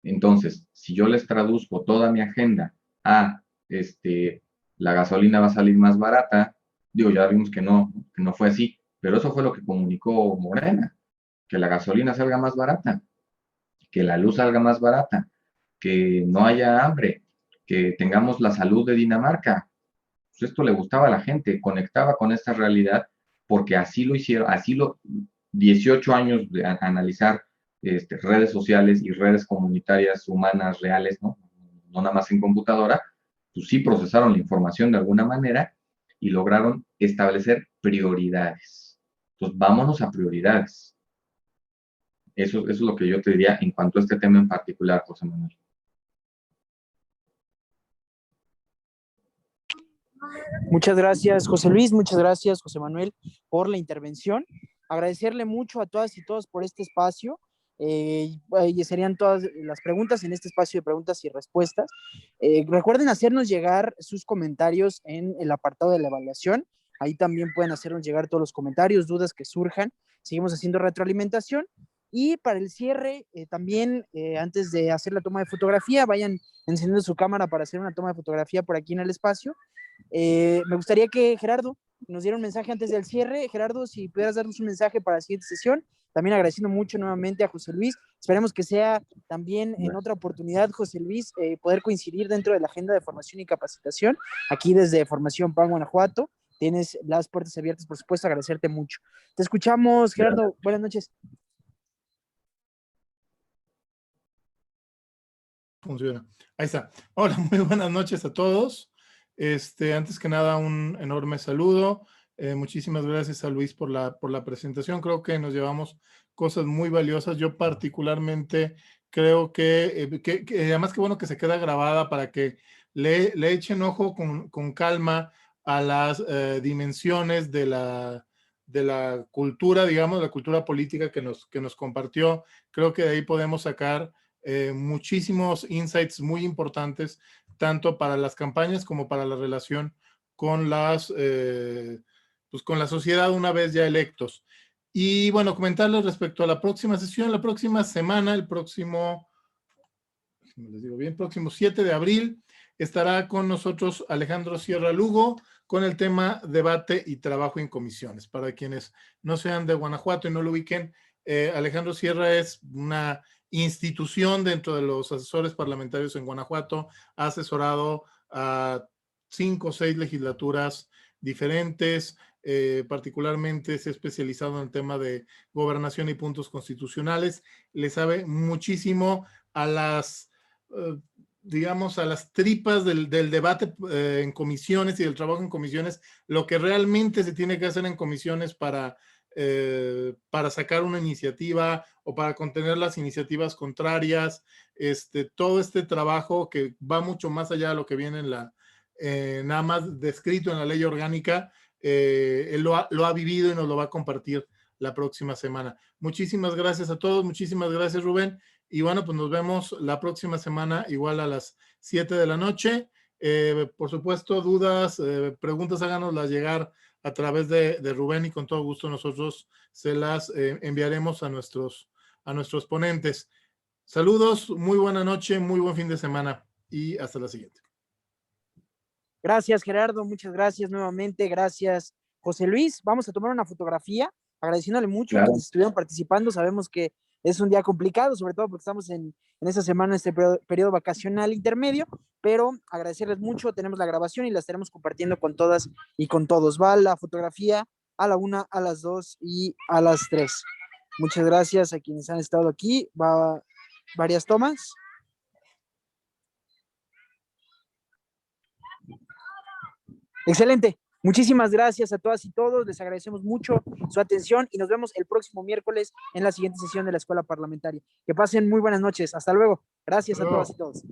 Entonces, si yo les traduzco toda mi agenda a, la gasolina va a salir más barata, digo, ya vimos que no fue así, pero eso fue lo que comunicó Morena, que la gasolina salga más barata, que la luz salga más barata, que no haya hambre, que tengamos la salud de Dinamarca. Pues esto le gustaba a la gente, conectaba con esta realidad, porque así lo hicieron, 18 años de analizar redes sociales y redes comunitarias humanas reales, ¿no? No nada más en computadora, pues sí procesaron la información de alguna manera y lograron establecer prioridades. Entonces, vámonos a prioridades. Eso es lo que yo te diría en cuanto a este tema en particular, José Manuel. Muchas gracias, José Luis, muchas gracias, José Manuel, por la intervención. Agradecerle mucho a todas y todos por este espacio. Serían todas las preguntas en este espacio de preguntas y respuestas. Recuerden hacernos llegar sus comentarios en el apartado de la evaluación. Ahí también pueden hacernos llegar todos los comentarios, dudas que surjan. Seguimos haciendo retroalimentación. Y para el cierre, también antes de hacer la toma de fotografía, vayan encendiendo su cámara para hacer una toma de fotografía por aquí en el espacio. Me gustaría que, Gerardo, nos dieron un mensaje antes del cierre. Gerardo, si pudieras darnos un mensaje para la siguiente sesión. También agradeciendo mucho nuevamente a José Luis. Esperemos que sea también en otra oportunidad, José Luis, poder coincidir dentro de la agenda de formación y capacitación. Aquí desde Formación PAN Guanajuato. Tienes las puertas abiertas, por supuesto, agradecerte mucho. Te escuchamos, Gerardo. Buenas noches. Funciona. Ahí está. Hola, muy buenas noches a todos. Antes que nada, un enorme saludo. Muchísimas gracias a Luis por la presentación. Creo que nos llevamos cosas muy valiosas. Yo particularmente creo que además que bueno que se queda grabada para que le echen ojo con calma a las dimensiones de la cultura, digamos, la cultura política que nos compartió. Creo que de ahí podemos sacar muchísimos insights muy importantes, tanto para las campañas como para la relación con pues con la sociedad una vez ya electos. Y bueno, comentarles respecto a la próxima sesión, la próxima semana, el próximo 7 de abril, estará con nosotros Alejandro Sierra Lugo con el tema debate y trabajo en comisiones. Para quienes no sean de Guanajuato y no lo ubiquen, Alejandro Sierra es una institución dentro de los asesores parlamentarios en Guanajuato, ha asesorado a 5 o 6 legislaturas diferentes, particularmente se ha especializado en el tema de gobernación y puntos constitucionales, le sabe muchísimo a las digamos, a las tripas del debate en comisiones y del trabajo en comisiones, lo que realmente se tiene que hacer en comisiones para sacar una iniciativa o para contener las iniciativas contrarias, todo este trabajo que va mucho más allá de lo que viene en nada más descrito en la ley orgánica, él lo ha vivido y nos lo va a compartir la próxima semana. Muchísimas gracias a todos, muchísimas gracias Rubén, y bueno, pues nos vemos la próxima semana igual a las 7 de la noche. Por supuesto, dudas, preguntas, háganoslas llegar a través de Rubén y con todo gusto nosotros se las enviaremos a nuestros ponentes. Saludos, muy buena noche, muy buen fin de semana y hasta la siguiente. Gracias, Gerardo, muchas gracias nuevamente, gracias, José Luis. Vamos a tomar una fotografía, agradeciéndole mucho a quienes estuvieron participando. Sabemos que es un día complicado, sobre todo porque estamos en esta semana, este periodo vacacional intermedio, pero agradecerles mucho. Tenemos la grabación y la estaremos compartiendo con todas y con todos. Va la fotografía a la 1, a las 2 y a las 3. Muchas gracias a quienes han estado aquí. Va varias tomas. Excelente. Muchísimas gracias a todas y todos. Les agradecemos mucho su atención y nos vemos el próximo miércoles en la siguiente sesión de la Escuela Parlamentaria. Que pasen muy buenas noches. Hasta luego. Gracias a todas y todos.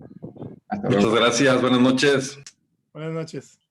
Muchas gracias. Buenas noches. Buenas noches.